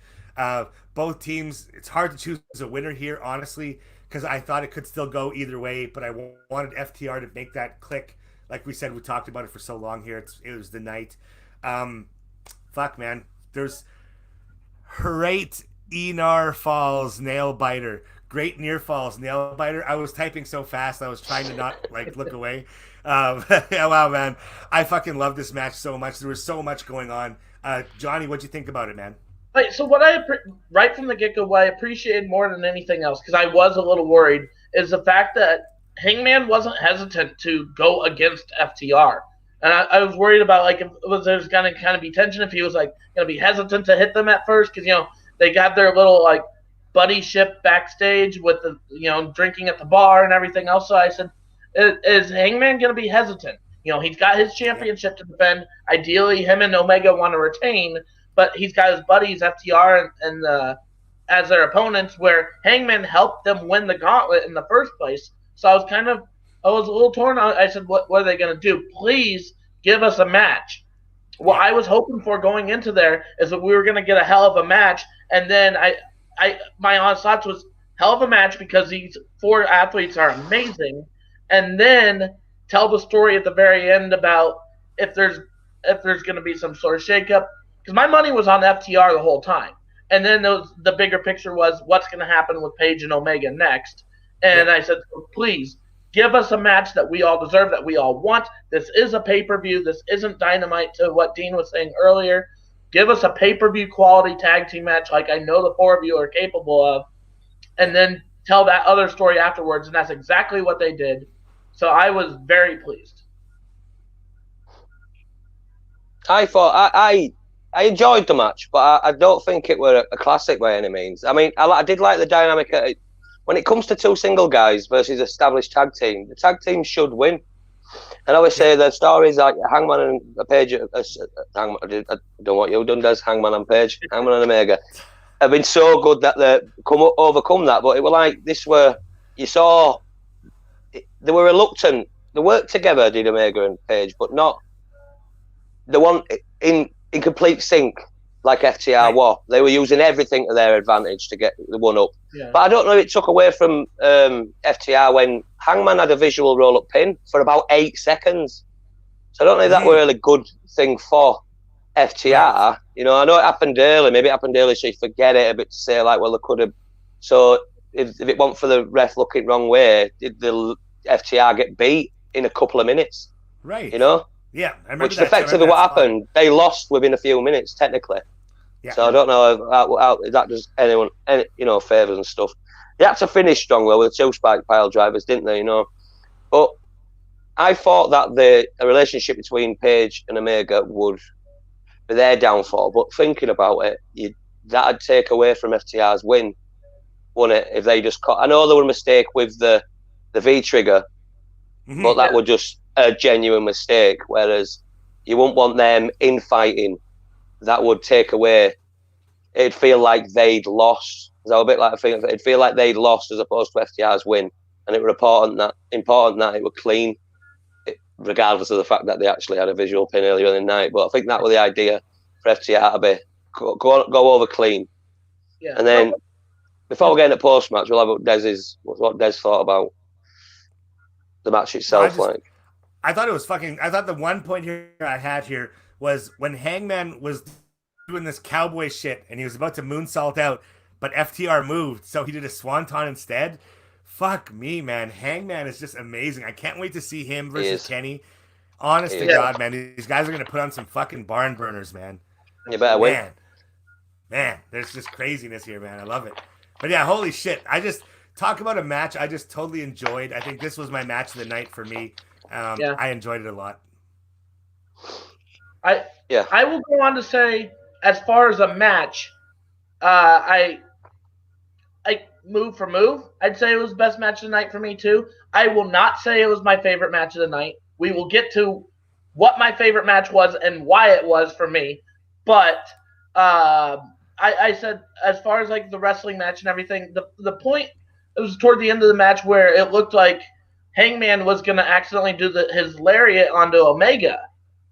Both teams. It's hard to choose a winner here, honestly, because I thought it could still go either way. But I wanted FTR to make that click. Like we said, we talked about it for so long here. It was the night. Fuck, man. There's Great Enar Falls Nail Biter. Great Near Falls Nail Biter. I was typing so fast I was trying to not like look away. Yeah, wow, man. I fucking love this match so much. There was so much going on. Johnny, what'd you think about it, man? Right, so right from the get-go, what I appreciated more than anything else, because I was a little worried, is the fact that Hangman wasn't hesitant to go against FTR. And I was worried about, like, if there's going to kind of be tension, if he was, like, going to be hesitant to hit them at first, because, they got their little, like, buddy ship backstage with the, drinking at the bar and everything else. So I said, is Hangman going to be hesitant? He's got his championship to defend. Ideally, him and Omega want to retain, but he's got his buddies, FTR and as their opponents, where Hangman helped them win the gauntlet in the first place. So I was a little torn. I said, what are they going to do? Please give us a match. What I was hoping for going into there is that we were going to get a hell of a match, and then my honest thoughts was hell of a match because these four athletes are amazing, and then tell the story at the very end about if there's going to be some sort of shakeup. Because my money was on FTR the whole time, and then the bigger picture was what's going to happen with Page and Omega next. And I said, please give us a match that we all deserve, that we all want. This is a pay-per-view. This isn't Dynamite, to what Dean was saying earlier. Give us a pay-per-view quality tag team match like I know the four of you are capable of, and then tell that other story afterwards, and that's exactly what they did. So I was very pleased. I thought I enjoyed the match, but I don't think it were a classic by any means. I mean, I did like the dynamic. When it comes to two single guys versus established tag team, the tag team should win. And obviously, the stories like Hangman and Page, Hangman, I don't know what you've done, Des, Hangman and Page, Hangman and Omega, have been so good that they overcome that. But it was like this where you saw they were reluctant. They worked together, did Omega and Page, but not the one in complete sync like FTR were. They were using everything to their advantage to get the one up. Yeah. But I don't know if it took away from FTR when Hangman had a visual roll-up pin for about 8 seconds. So I don't know if that were a really good thing for FTR. Right. I know it happened early. Maybe it happened early, so you forget it a bit to say, like, well, they could have. So if it wasn't for the ref looking wrong way, did the FTR get beat in a couple of minutes? Right. Yeah, I remember which is effectively what happened. They lost within a few minutes, technically. Yeah. So I don't know if that does anyone any favours and stuff. They had to finish strong though with the 2 spike pile drivers, didn't they? But I thought that the relationship between Page and Omega would be their downfall. But thinking about it, that'd take away from FTR's win, wouldn't it? If they just I know there was a mistake with the V trigger, but that was just a genuine mistake. Whereas you wouldn't want them infighting. That would take away. It'd feel like they'd lost. So a bit like it'd feel like they'd lost as opposed to FTR's win, and it was important that it was clean, regardless of the fact that they actually had a visual pin earlier in the night. But I think that was the idea for FTR to be go over clean. Yeah. And then before we get into post match, we'll have what Des thought about the match itself. I thought it was fucking. I thought the one point here I had here was when Hangman was doing this cowboy shit and he was about to moonsault out, but FTR moved, so he did a swanton instead. Fuck me, man. Hangman is just amazing. I can't wait to see him versus Kenny. Honest to God, man. These guys are going to put on some fucking barn burners, man. You better win. Man, there's just craziness here, man. I love it. But yeah, holy shit. Talk about a match I just totally enjoyed. I think this was my match of the night for me. I enjoyed it a lot. I will go on to say, as far as a match, move for move, I'd say it was best match of the night for me too. I will not say it was my favorite match of the night. We will get to what my favorite match was and why it was for me. But I said, as far as like the wrestling match and everything, the point, it was toward the end of the match where it looked like Hangman was going to accidentally do his lariat onto Omega,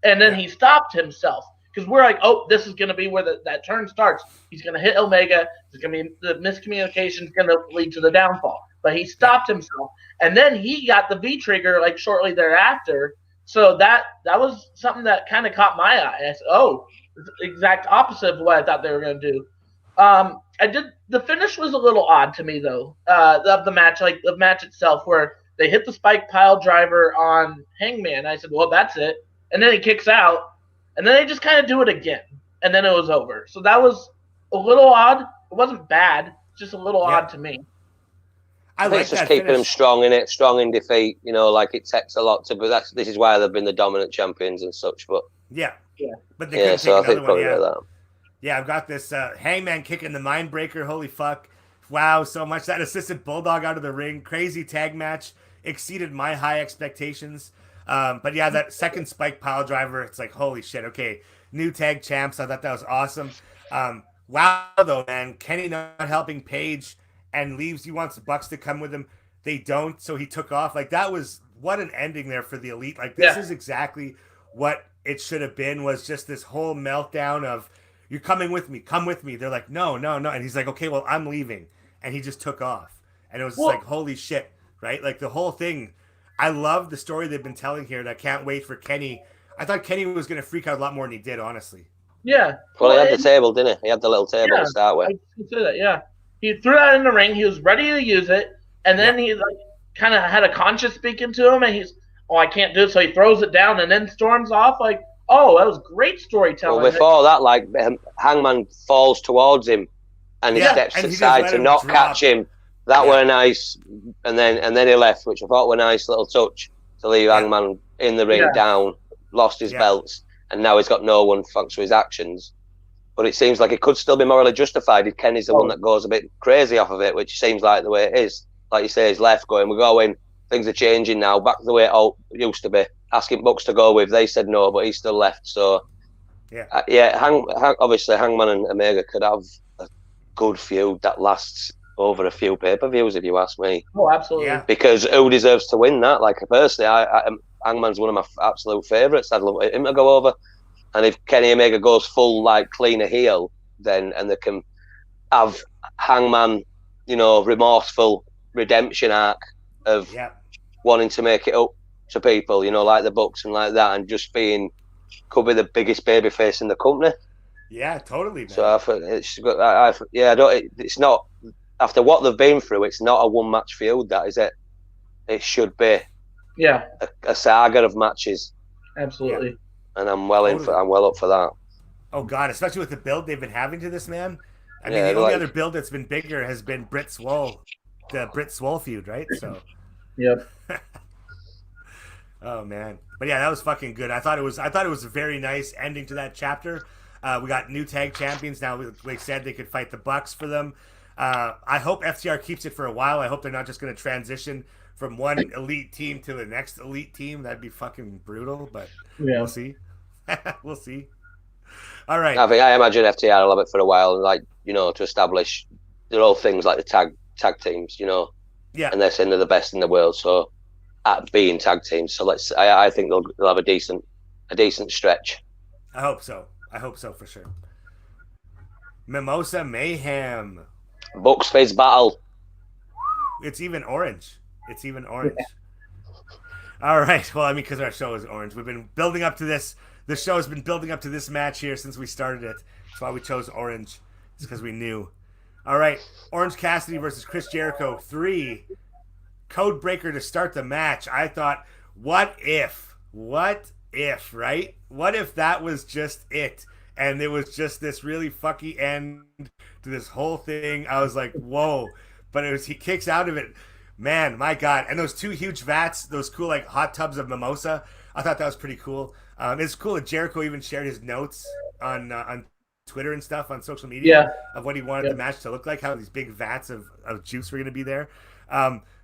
and then he stopped himself. Because we're like, oh, this is going to be where that turn starts. He's going to hit Omega. It's going to be the miscommunication is going to lead to the downfall. But he stopped himself, and then he got the V trigger like shortly thereafter. So that was something that kind of caught my eye. I said, oh, it's the exact opposite of what I thought they were going to do. The finish was a little odd to me though. Of the match, like the match itself, where they hit the spike pile driver on Hangman. I said, well, that's it, and then he kicks out. And then they just kind of do it again, and then it was over. So that was a little odd. It wasn't bad, just a little odd to me. I think it's just keeping them strong in defeat. You know, like it takes a lot to. But this is why they've been the dominant champions and such. But but they couldn't so take I think another one. probably that. Yeah, I've got this Hangman kicking the Mindbreaker. Holy fuck! Wow, so much that assisted Bulldog out of the ring. Crazy tag match, exceeded my high expectations. But yeah, that second spike pile driver, it's like, holy shit, okay, new tag champs. I thought that was awesome. Wow, though, man, Kenny not helping Paige and leaves. He wants the Bucks to come with him. They don't, so he took off. Like, that was, what an ending there for the Elite. Like, this is exactly what it should have been, was just this whole meltdown of, you're coming with me, come with me. They're like, no. And he's like, okay, well, I'm leaving. And he just took off. And it was like, holy shit, right? Like, the whole thing. I love the story they've been telling here, and I can't wait for Kenny. I thought Kenny was going to freak out a lot more than he did, honestly. Yeah. Well, he had the table, didn't he? He had the little table to start with. I can say that, yeah. He threw that in the ring. He was ready to use it, and then he like kind of had a conscience speaking to him, and he's, oh, I can't do it, so he throws it down and then storms off. Like, oh, that was great storytelling. Well, before that, like, Hangman falls towards him, and he steps aside to not catch him. That were nice, and then he left, which I thought were a nice little touch to leave Hangman in the ring down, lost his belts, and now he's got no one thanks to his actions. But it seems like it could still be morally justified if Kenny's the one that goes a bit crazy off of it, which seems like the way it is. Like you say, he's left going, we're going, things are changing now, back to the way it used to be. Asking Bucks to go with, they said no, but he's still left. So, obviously Hangman and Omega could have a good feud that lasts over a few pay-per-views, if you ask me. Oh, absolutely. Yeah. Because who deserves to win that? Like, personally, Hangman's one of my absolute favourites. I'd love him to go over. And if Kenny Omega goes full, like, cleaner heel, then, and they can have Hangman, you know, remorseful redemption arc of wanting to make it up to people, you know, like the Bucks and like that, and just could be the biggest babyface in the company. Yeah, totally. Man. So it's not, after what they've been through, it's not a one-match feud, that is it. It should be a saga of matches. Absolutely. And I'm well up for that. Oh God, especially with the build they've been having to this man. I mean, the only other build that's been bigger has been the Brit Swole feud, right? So. Yep. Oh man, but yeah, that was fucking good. I thought it was a very nice ending to that chapter. We got new tag champions now. They said they could fight the Bucks for them. I hope FTR keeps it for a while. I hope they're not just going to transition from one elite team to the next elite team. That'd be fucking brutal, but we'll see. We'll see. All right. I imagine FTR will have it for a while, like, you know, to establish their own things like the tag teams, you know. Yeah. And they're saying they're the best in the world, so at being tag teams. So I think they'll have a decent stretch. I hope so for sure. Mimosa Mayhem. Bucks Fizz battle. It's even orange. All right. Well, I mean, because our show is orange. We've been building up to this. The show has been building up to this match here since we started it. That's why we chose orange. It's because we knew. All right. Orange Cassidy versus Chris Jericho 3. Code breaker to start the match. I thought, what if, right? What if that was just it? And it was just this really fucky end to this whole thing. I was like, whoa. But he kicks out of it. Man, my God. And those two huge vats, those cool like hot tubs of mimosa, I thought that was pretty cool. It's cool that Jericho even shared his notes on Twitter and stuff on social media Yeah. of what he wanted the match to look like, how these big vats of juice were going to be there.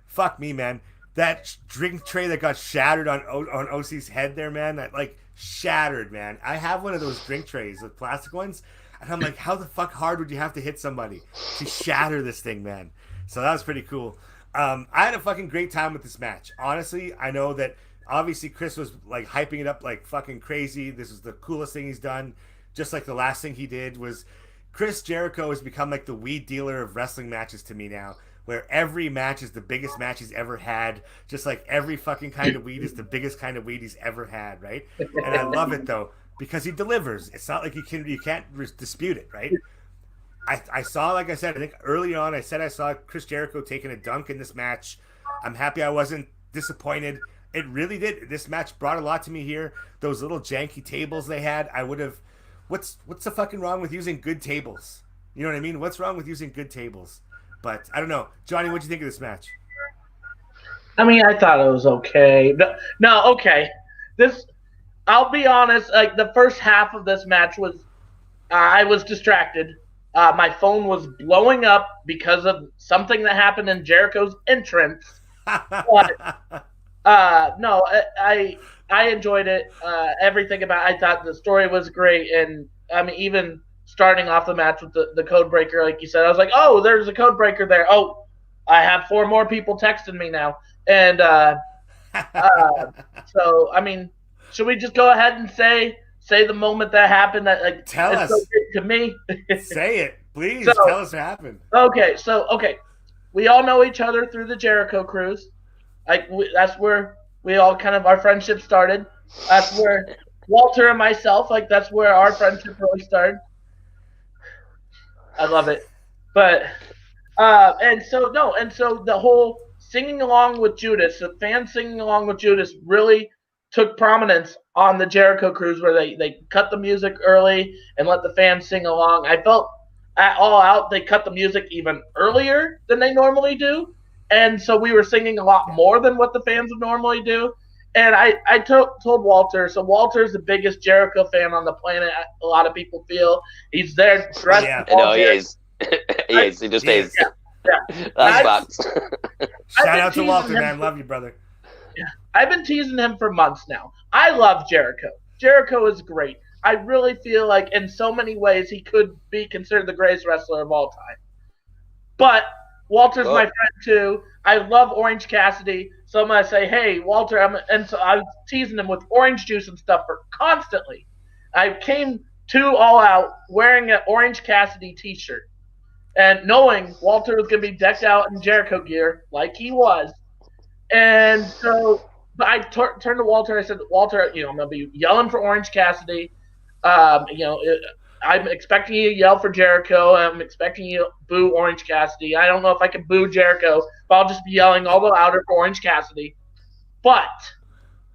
Fuck me, man. That drink tray that got shattered on OC's head there, man, that like shattered, man. I have one of those drink trays, the plastic ones, and I'm like, how the fuck hard would you have to hit somebody to shatter this thing, man? So that was pretty cool. I had a fucking great time with this match. Honestly, I know that obviously Chris was like hyping it up like fucking crazy. This is the coolest thing he's done. Just like the last thing he did was Chris Jericho has become like the weed dealer of wrestling matches to me now, where every match is the biggest match he's ever had, just like every fucking kind of weed is the biggest kind of weed he's ever had, right? And I love it though because he delivers. It's not like you can't dispute it, right? I saw, like I said, I think early on I said I saw Chris Jericho taking a dunk in this match. I'm happy I wasn't disappointed. It really did. This match brought a lot to me here. Those little janky tables they had, I would have. What's the fucking wrong with using good tables? You know what I mean? What's wrong with using good tables? But I don't know. Johnny, what'd you think of this match? I mean, I thought it was okay. No, okay. I'll be honest, like the first half of this match was, I was distracted. My phone was blowing up because of something that happened in Jericho's entrance. But, no, I enjoyed it. Everything about it. I thought the story was great. And, I mean, even starting off the match with the code breaker, like you said, I was like, oh, there's a code breaker there. Oh, I have 4 more people texting me now. And so, I mean, should we just go ahead and say the moment that happened that like tell us so to me? Say it, please. So, tell us what happened. Okay, we all know each other through the Jericho Cruise. Like that's where we all kind of our friendship started. That's where Walter and myself, like that's where our friendship really started. I love it, but and so the whole singing along with Judas, the fans singing along with Judas, really took prominence on the Jericho Cruise, where they cut the music early and let the fans sing along. I felt at All Out they cut the music even earlier than they normally do, and so we were singing a lot more than what the fans would normally do. And I told Walter, so Walter's the biggest Jericho fan on the planet. A lot of people feel he's there dressed. I know he is. He is. He just is. Yeah. That's facts. Shout out to Walter, man. Love you, brother. Yeah. I've been teasing him for months now. I love Jericho. Jericho is great. I really feel like in so many ways he could be considered the greatest wrestler of all time. But Walter's my friend too. I love Orange Cassidy. So I'm going to say, hey, Walter, and so I was teasing him with orange juice and stuff for constantly. I came to All Out wearing an Orange Cassidy t-shirt. And knowing Walter was going to be decked out in Jericho gear like he was. And so I turned to Walter and I said, Walter, I'm going to be yelling for Orange Cassidy. I'm expecting you to yell for Jericho. I'm expecting you to boo Orange Cassidy. I don't know if I can boo Jericho, but I'll just be yelling all the louder for Orange Cassidy. But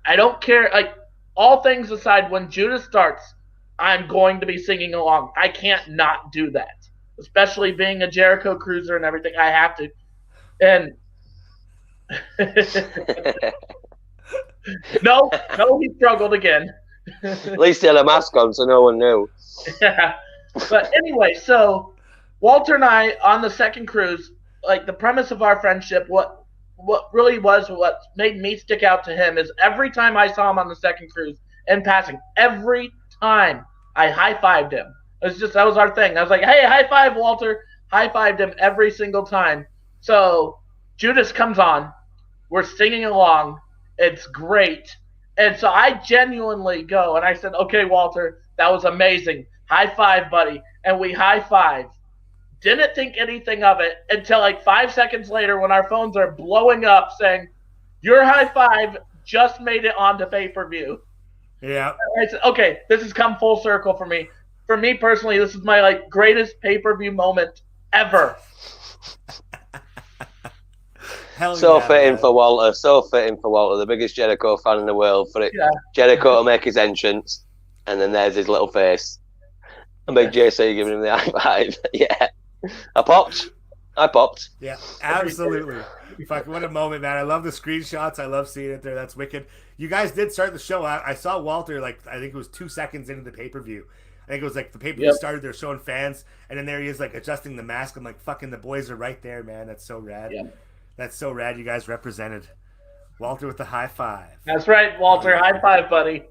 I don't care. Like, all things aside, when Judas starts, I'm going to be singing along. I can't not do that, especially being a Jericho cruiser and everything. I have to. And no, he struggled again. At least he had a mask on, so no one knew. Yeah. But anyway, so Walter and I on the second cruise, like the premise of our friendship, what really was what made me stick out to him is every time I saw him on the second cruise in passing, every time I high-fived him. That was our thing. I was like, hey, high five, Walter. High-fived him every single time. So Judas comes on. We're singing along. It's great. And so I genuinely go, and I said, okay, Walter, that was amazing. High five, buddy. And we high-fived. Didn't think anything of it until like 5 seconds later when our phones are blowing up saying, your high five just made it onto pay-per-view. Yeah. And I said, okay, this has come full circle for me. For me personally, this is my greatest pay-per-view moment ever. So fitting for Walter. So fitting for Walter, the biggest Jericho fan in the world. For it, Jericho to make his entrance, and then there's his little face. And Big JC giving him the high five. Yeah, I popped. Yeah, absolutely. Fuck, what a moment, man. I love the screenshots. I love seeing it there. That's wicked. You guys did start the show. I saw Walter, I think it was 2 seconds into the pay-per-view. I think it was like the pay-per-view Yep. started, they're showing fans, and then there he is like adjusting the mask. I'm like, fucking the boys are right there, man. That's so rad. Yep. That's so rad. You guys represented. Walter with the high five. That's right, Walter. High five, buddy.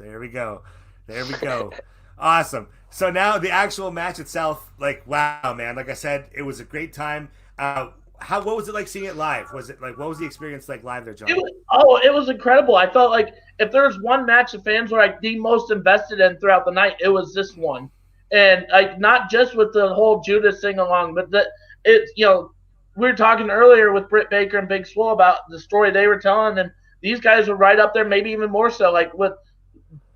There we go. There we go. Awesome. So now the actual match itself, like, wow, man. Like I said, it was a great time. What was it like seeing it live? Was it like, what was the experience like live there, John? It was incredible. I felt like if there was one match the fans were like the most invested in throughout the night, it was this one. And like not just with the whole Judas sing along, but we were talking earlier with Britt Baker and Big Swole about the story they were telling, and these guys were right up there, maybe even more so, like with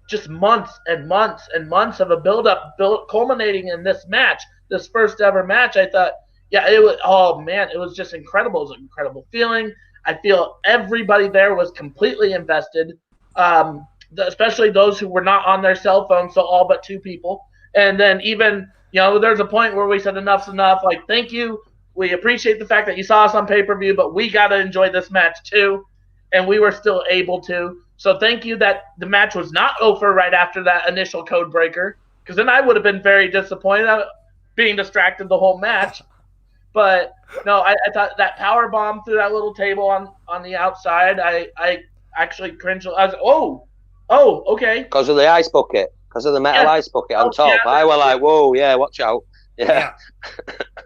just months and months and months of a build-up, culminating in this match, this first ever match. I thought, yeah, it was just incredible. It was an incredible feeling. I feel everybody there was completely invested, especially those who were not on their cell phones, so all but two people. And then even, there's a point where we said enough's enough, like, thank you. We appreciate the fact that you saw us on pay-per-view, but we got to enjoy this match too. And we were still able to. So thank you that the match was not over right after that initial code breaker, because then I would have been very disappointed being distracted the whole match. But no, I thought that power bomb through that little table on the outside, I actually cringed. I was okay. Because of the ice bucket, because of the metal ice bucket on top. Yeah. I was like, whoa, yeah, watch out. Yeah.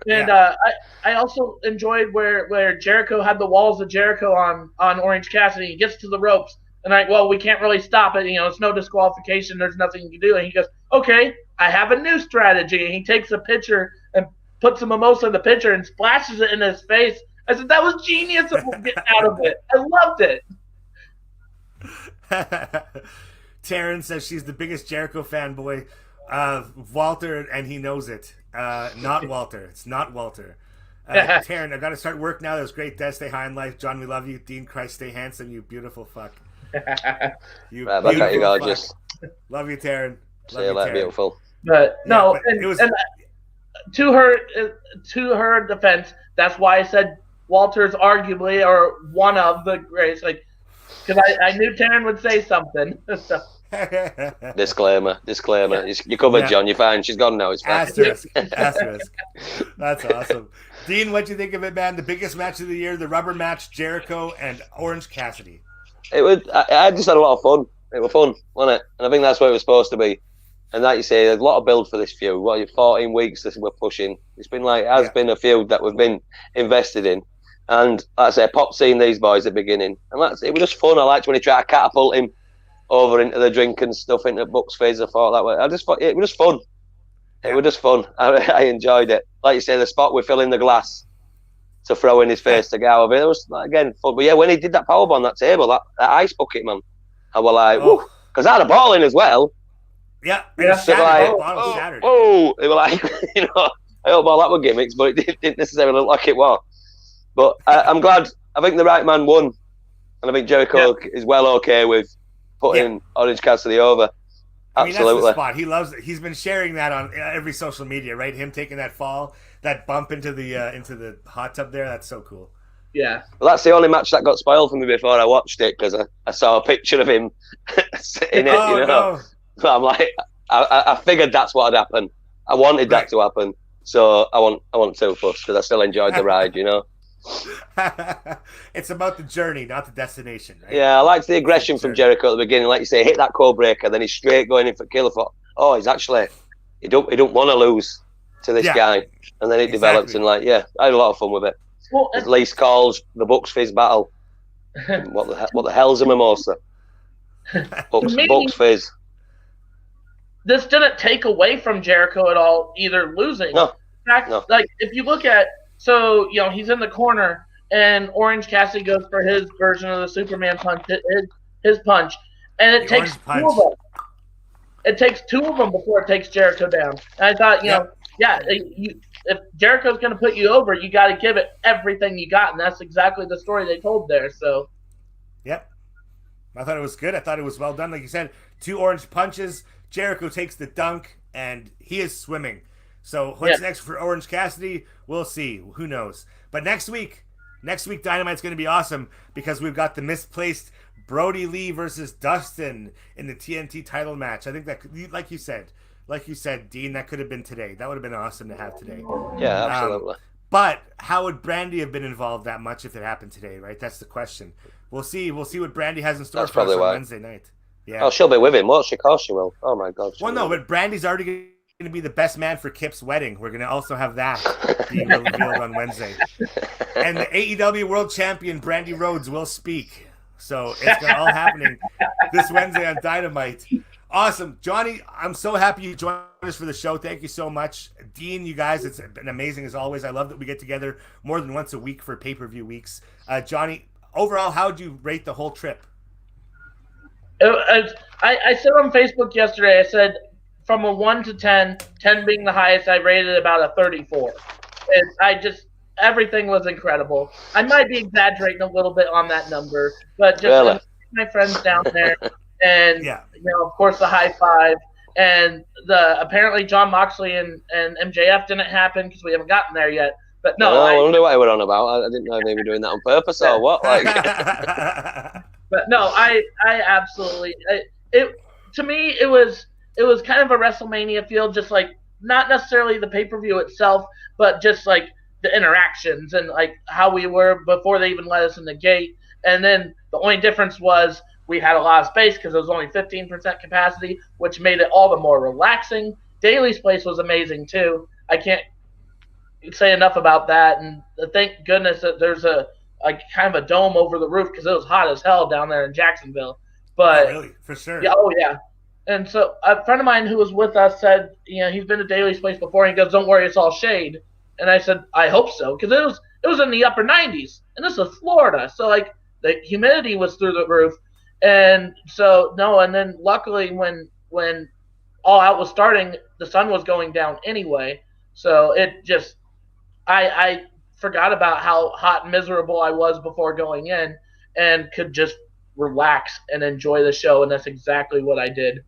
And I also enjoyed where Jericho had the walls of Jericho on Orange Cassidy. He gets to the ropes, and we can't really stop it. It's no disqualification. There's nothing you can do. And he goes, okay, I have a new strategy. And he takes a pitcher and puts some mimosa in the pitcher and splashes it in his face. I said, that was genius of getting out of it. I loved it. Taryn says she's the biggest Jericho fanboy. Walter, and he knows it. Not Walter. It's not Walter. Taryn, I've got to start work now. That was great. Des, stay high in life. John, we love you. Dean Christ, stay handsome. You beautiful fuck. You beautiful gorgeous. Love you, Taryn. See you later, beautiful. But no, and to her defense, that's why I said Walter's arguably or one of the greatest. Like, because I knew Taryn would say something. So. Disclaimer. You covered, John. You're fine. She's gone now. It's fine. Asterisk. That's awesome. Dean, what'd you think of it, man? The biggest match of the year, the rubber match, Jericho and Orange Cassidy. I just had a lot of fun. It was fun, wasn't it? And I think that's what it was supposed to be. And like you say, there's a lot of build for this feud. 14 weeks that we're pushing. It's been been a feud that we've been invested in. And like I say, Pop seeing these boys at the beginning. And it was just fun. I liked when he tried to catapult him over into the drink and stuff, into Buck's face. I thought that way. I just thought it was just fun. It was just fun. I enjoyed it. Like you say, the spot with filling the glass to throw in his face to get out of it. It was, again, fun. But yeah, when he did that powerbomb on that table, that ice bucket, man, I was like, whoa. Because I had a ball in as well. Yeah. Shattered. Oh, they were like, I hope all that were gimmicks, but it didn't necessarily look like it was. But I'm glad. I think the right man won. And I think Jericho is well okay with putting Orange Cassidy over. Absolutely. That's the spot. He loves it. He's been sharing that on every social media, right? Him taking that fall, that bump into the hot tub there. That's so cool. Yeah. Well, that's the only match that got spoiled for me before I watched it, because I saw a picture of him in it. No. So I'm like, I figured that's what had happened. I wanted that to happen, so I want to fuss, because I still enjoyed the ride. It's about the journey, not the destination, right? Yeah, I liked the aggression from Jericho at the beginning. Like you say, hit that code breaker, then he's straight going in for kill. I thought, he don't want to lose to this guy, and then it develops, and I had a lot of fun with it. Well, as Lee calls the Bucks Fizz battle. What the hell's a mimosa? Bucks Fizz. This didn't take away from Jericho at all, either losing. No. In fact, if you look at, he's in the corner, and Orange Cassidy goes for his version of the Superman punch, his punch, and it takes two of them. It takes two of them before it takes Jericho down. And I thought, if Jericho's going to put you over, you got to give it everything you got, and that's exactly the story they told there. So, yep, I thought it was good. I thought it was well done. Like you said, two orange punches. Jericho takes the dunk, and he is swimming. So what's next for Orange Cassidy? We'll see. Who knows? But next week Dynamite's going to be awesome, because we've got the misplaced Brody Lee versus Dustin in the TNT title match. I think that, like you said, like you said, Dean, that could have been today. That would have been awesome to have today. Yeah, absolutely. But how would Brandy have been involved that much if it happened today, right? That's the question. We'll see. We'll see what Brandy has in store That's for us probably on why. Wednesday night. Yeah. Oh, she'll be with him, won't she? Of course she will. Oh my God. Well, no, but Brandy's already going to be the best man for Kip's wedding. We're going to also have that being revealed on Wednesday. And the AEW World Champion Brandy Rhodes will speak. So it's all happening this Wednesday on Dynamite. Awesome. Johnny, I'm so happy you joined us for the show. Thank you so much. Dean, you guys, it's been amazing as always. I love that we get together more than once a week for pay-per-view weeks. Johnny, overall, how would you rate the whole trip? I said on Facebook yesterday, I said from a 1 to 10, 10 being the highest, I rated about a 34. And everything was incredible. I might be exaggerating a little bit on that number, but just Really? my friends down there, and Yeah. of course the high five, and apparently John Moxley and MJF didn't happen because we haven't gotten there yet. But no, I wonder what they were on about. I didn't know they were doing that on purpose or what. Like, but no, I absolutely to me it was kind of a WrestleMania feel, just like not necessarily the pay-per-view itself, but just like the interactions and like how we were before they even let us in the gate. And then the only difference was we had a lot of space because it was only 15% capacity, which made it all the more relaxing. Daly's place was amazing too. I can't say enough about that, and thank goodness that there's a kind of a dome over the roof because it was hot as hell down there in Jacksonville. But really, for sure. Yeah, oh yeah. And so a friend of mine who was with us said, he's been to Daly's place before, and he goes, "Don't worry, it's all shade." And I said, "I hope so," because it was in the upper 90s, and this is Florida, so like the humidity was through the roof, and so no. And then luckily when All Out was starting, the sun was going down anyway, so it just I forgot about how hot and miserable I was before going in, and could just relax and enjoy the show, and that's exactly what I did.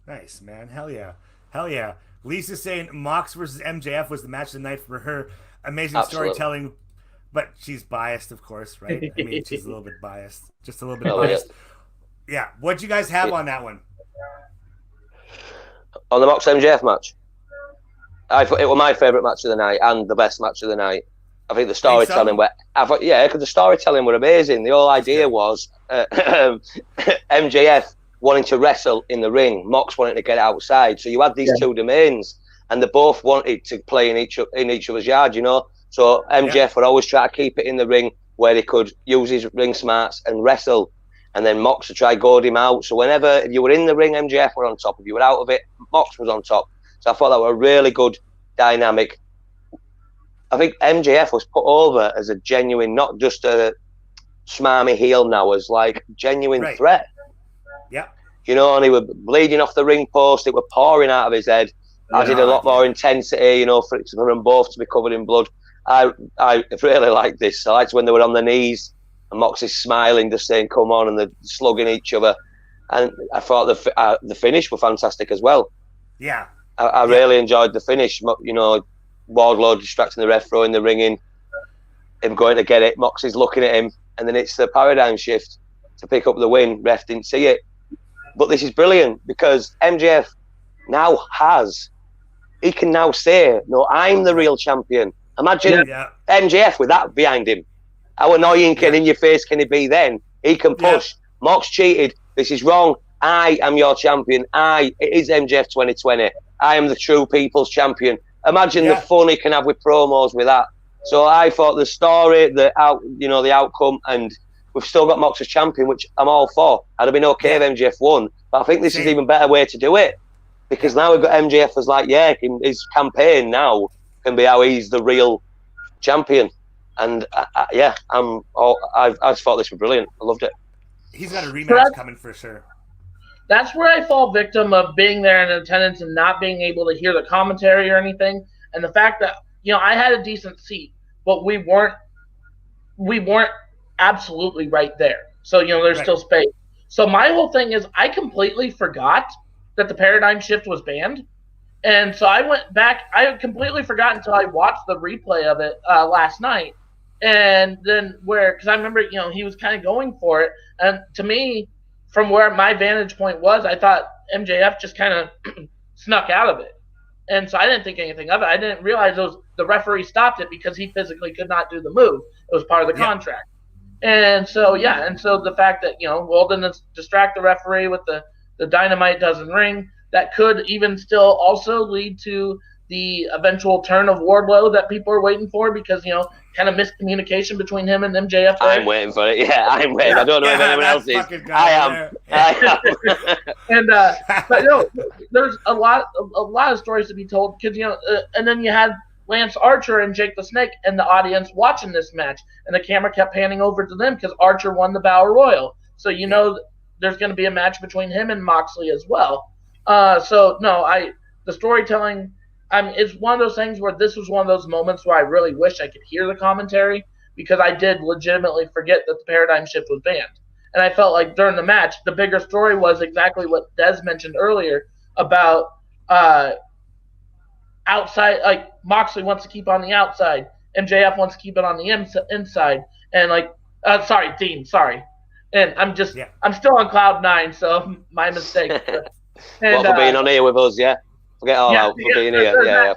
Nice, man. Hell yeah. Hell yeah. Lisa's saying Mox versus MJF was the match of the night for her. Amazing Absolutely. storytelling, but she's biased, of course, right? I mean, she's a little bit biased. Just a little bit Oh, biased. Yeah. What'd you guys have on that one? on the Mox MJF match, I thought it was my favourite match of the night and the best match of the night. I think the storytelling because the storytelling were amazing. The whole idea was MJF wanting to wrestle in the ring, Mox wanting to get outside. So you had these two domains, and they both wanted to play in each other's yard, So MJF would always try to keep it in the ring where he could use his ring smarts and wrestle, and then Mox would try to goad him out. So if you were in the ring, MJF were on top. If you were out of it, Mox was on top. So I thought that was a really good dynamic. I think MJF was put over as a genuine, not just a smarmy heel now, as like genuine threat. Yeah. And he was bleeding off the ring post. It was pouring out of his head. Added a lot more intensity, for them both to be covered in blood. I really liked this. I liked when they were on their knees and Moxie's smiling, just saying, "Come on," and they're slugging each other. And I thought the finish were fantastic as well. Yeah. I really enjoyed the finish. Wardlow distracting the ref, throwing the ring in, him going to get it, Moxie's looking at him, and then it's the paradigm shift to pick up the win. Ref didn't see it. But this is brilliant because MJF now he can now say, "No, I'm the real champion." Imagine MJF with that behind him. How annoying can in your face can he be then? He can push. Mox cheated. This is wrong. I am your champion. It is MJF 2020. I am the true people's champion. Imagine the fun he can have with promos with that. So I thought the story, the outcome, and we've still got Mox as champion, which I'm all for. I'd have been okay if MJF won, but I think this is an even better way to do it because now we've got MJF as his campaign now can be how he's the real champion. And I just thought this was brilliant. I loved it. He's got a rematch coming for sure. That's where I fall victim of being there in attendance and not being able to hear the commentary or anything. And the fact that, I had a decent seat, but we weren't absolutely right there. So, there's still space. So my whole thing is I completely forgot that the paradigm shift was banned. And so I went back. I completely forgot until I watched the replay of it last night. And then because I remember, he was kind of going for it. And to me, from where my vantage point was, I thought MJF just kind of snuck out of it. And so I didn't think anything of it. I didn't realize the referee stopped it because he physically could not do the move. It was part of the contract. And so, the fact that, Walden distract the referee with the dynamite doesn't ring, that could even still also lead to the eventual turn of Wardlow that people are waiting for because, kind of miscommunication between him and MJF. I'm waiting for it. Yeah, I'm waiting. I don't know if anyone else is. I am. And but there's a lot of stories to be told because and then you had Lance Archer and Jake the Snake and the audience watching this match, and the camera kept panning over to them because Archer won the Battle Royal, so there's going to be a match between him and Moxley as well. The storytelling. It's one of those things where this was one of those moments where I really wish I could hear the commentary because I did legitimately forget that the Paradigm Shift was banned. And I felt like during the match, the bigger story was exactly what Dez mentioned earlier about outside, like Moxley wants to keep on the outside, MJF wants to keep it on the inside, and Dean, sorry. And I'm still on cloud 9, so my mistake. What, for being on here with us, yeah? Forget all out for being here. Yeah,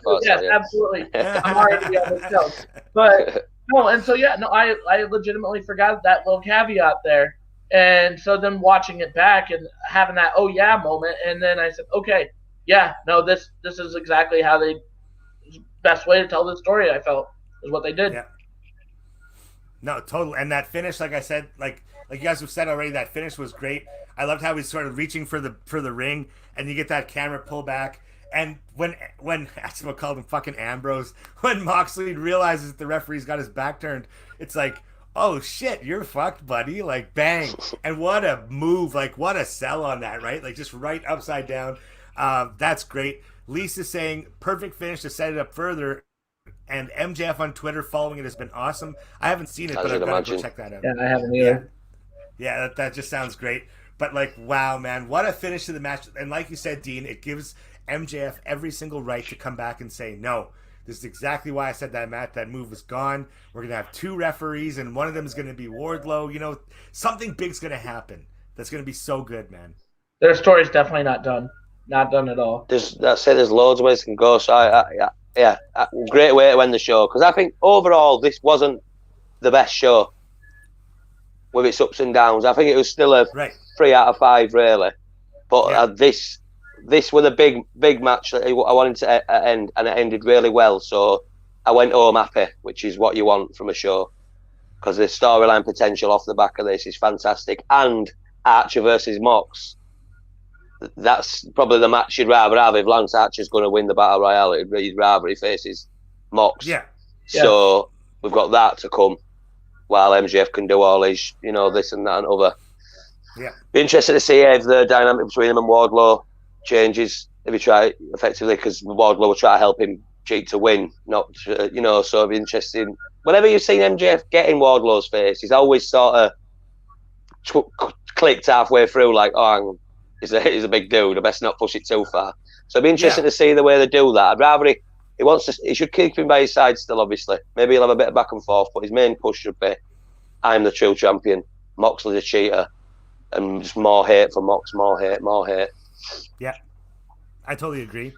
absolutely. I'm already on the show. But, I legitimately forgot that little caveat there. And so then watching it back and having that oh yeah moment, and then I said, okay, this is exactly how best way to tell the story, I felt, is what they did. Yeah. No, totally. And that finish, like I said, like you guys have said already, that finish was great. I loved how he's sort of reaching for the ring, and you get that camera pull back. And when Axel called him fucking Ambrose, when Moxley realizes the referee's got his back turned, it's like, oh shit, you're fucked, buddy. Like, bang. And what a move. Like, what a sell on that, right? Like, just right upside down. That's great. Lisa's saying, perfect finish to set it up further. And MJF on Twitter following it has been awesome. I haven't seen it, but I've got to go check that out. Yeah, I haven't either. Yeah, that just sounds great. But, like, wow, man, what a finish to the match. And like you said, Dean, it gives MJF every single right to come back and say, no, this is exactly why I said that move was gone. We're going to have 2 referees, and one of them is going to be Wardlow. Something big's going to happen. That's going to be so good, man. Their story's definitely not done. Not done at all. There's loads of ways it can go. So, great way to end the show. Because I think overall, this wasn't the best show with its ups and downs. I think it was still a 3 out of 5, really. But this was a big match that I wanted to end, and it ended really well. So I went home happy, which is what you want from a show, because the storyline potential off the back of this is fantastic. And Archer versus Mox, that's probably the match you'd rather have if Lance Archer's going to win the Battle Royale. You'd rather he faces Mox. Yeah. So we've got that to come while MJF can do all his, this and that and other. Yeah. Be interested to see if the dynamic between him and Wardlow changes, if he try effectively, because Wardlow will try to help him cheat to win, not so it'll be interesting. Whenever you've seen MJF get in Wardlow's face, he's always sort of clicked halfway through, like, oh, he's a big dude, I best not push it too far. So it'll be interesting to see the way they do that. I'd rather he should keep him by his side still, obviously. Maybe he'll have a bit of back and forth, but his main push should be, I'm the true champion, Moxley's a cheater, and just more hate for Mox, more hate. Yeah, I totally agree.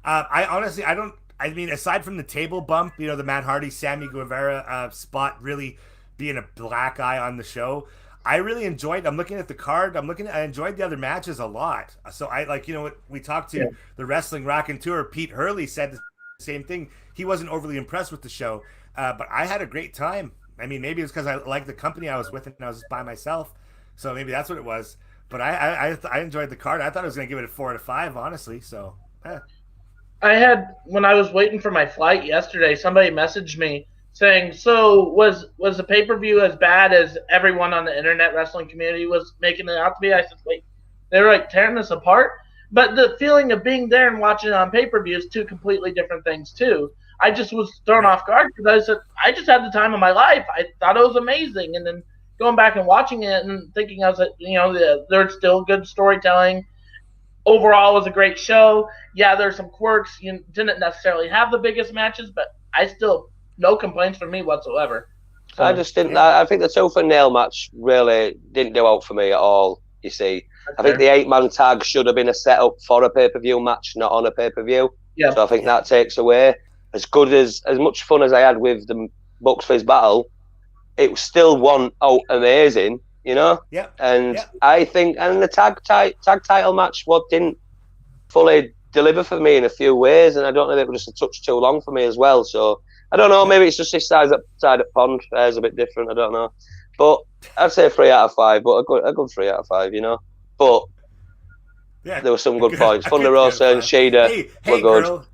I mean, aside from the table bump, the Matt Hardy, Sammy Guevara spot really being a black eye on the show, I really enjoyed. I'm looking at the card. I enjoyed the other matches a lot. So we talked to the Wrestling Rockin' Tour. Pete Hurley said the same thing. He wasn't overly impressed with the show, but I had a great time. I mean, maybe it was because I liked the company I was with and I was just by myself. So maybe that's what it was. But I enjoyed the card. I thought I was going to give it a 4 out of 5, honestly. So, I had, when I was waiting for my flight yesterday, somebody messaged me saying, so was the pay-per-view as bad as everyone on the internet wrestling community was making it out to be? I said, wait, they were like tearing this apart? But the feeling of being there and watching it on pay-per-view is 2 completely different things, too. I just was thrown off guard because I said, I just had the time of my life. I thought it was amazing. And then going back and watching it and thinking, I was like, there's still good storytelling. Overall, it was a great show. Yeah, there's some quirks. You didn't necessarily have the biggest matches, but I still, no complaints from me whatsoever. So, I just didn't. I think the tooth and nail match really didn't do out for me at all. You see, I think the 8-man tag should have been a setup for a pay-per-view match, not on a pay-per-view. Yeah. So I think that takes away. As much fun as I had with the Bucks Fizz battle, it still won out amazing, you know? Yeah. And I think, and the tag title match, didn't fully deliver for me in a few ways, and I don't know if it was just a touch too long for me as well. So I don't know, maybe it's just this side of pond is a bit different, I don't know. But I'd say 3 out of 5, but a good 3 out of 5, you know? But there were some good points. Thunder Rosa and Shida were good. Girl.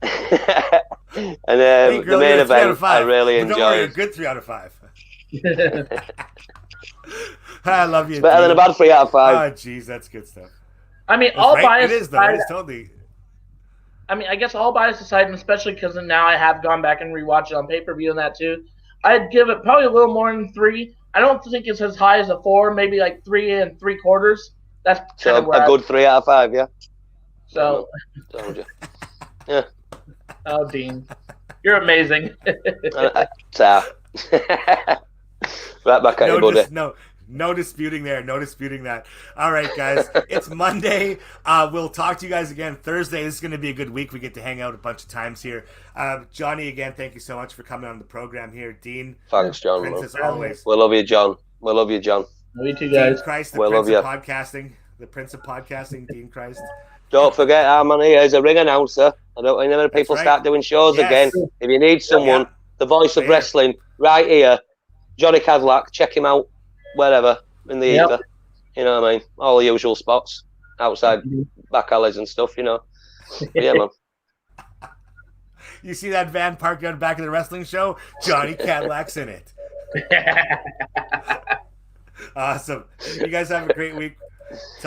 And the main event, I really enjoyed. Don't worry, a good 3 out of 5. I love you. It's better than a bad 3 out of 5. Oh, jeez, that's good stuff. I mean, all bias aside, it is totally. I mean, I guess all bias aside, and especially because now I have gone back and rewatched it on pay-per-view and that too, I'd give it probably a little more than 3. I don't think it's as high as a 4, maybe like 3 3/4. That's so a good 3 out of 5, yeah. So, told you. Yeah. Oh, Dean, you're amazing. Right back at you, buddy. No disputing there. No disputing that. All right, guys. It's Monday. We'll talk to you guys again Thursday. This is going to be a good week. We get to hang out a bunch of times here. Johnny, again, thank you so much for coming on the program here. Dean. Thanks, John. Princess, always. We love you, John. We love you, John. Me too, guys. Dean Christ, the Prince of Podcasting. The Prince of Podcasting, Dean Christ. Don't forget, I'm on here as a ring announcer. I don't know when people start doing shows again. If you need someone, the voice of wrestling, right here, Johnny Cadillac, check him out. Wherever in the ether, you know what I mean? All the usual spots outside back alleys and stuff, you know. But yeah, man. You see that van parked out back of the wrestling show? Johnny Cadillac's in it. Awesome. You guys have a great week.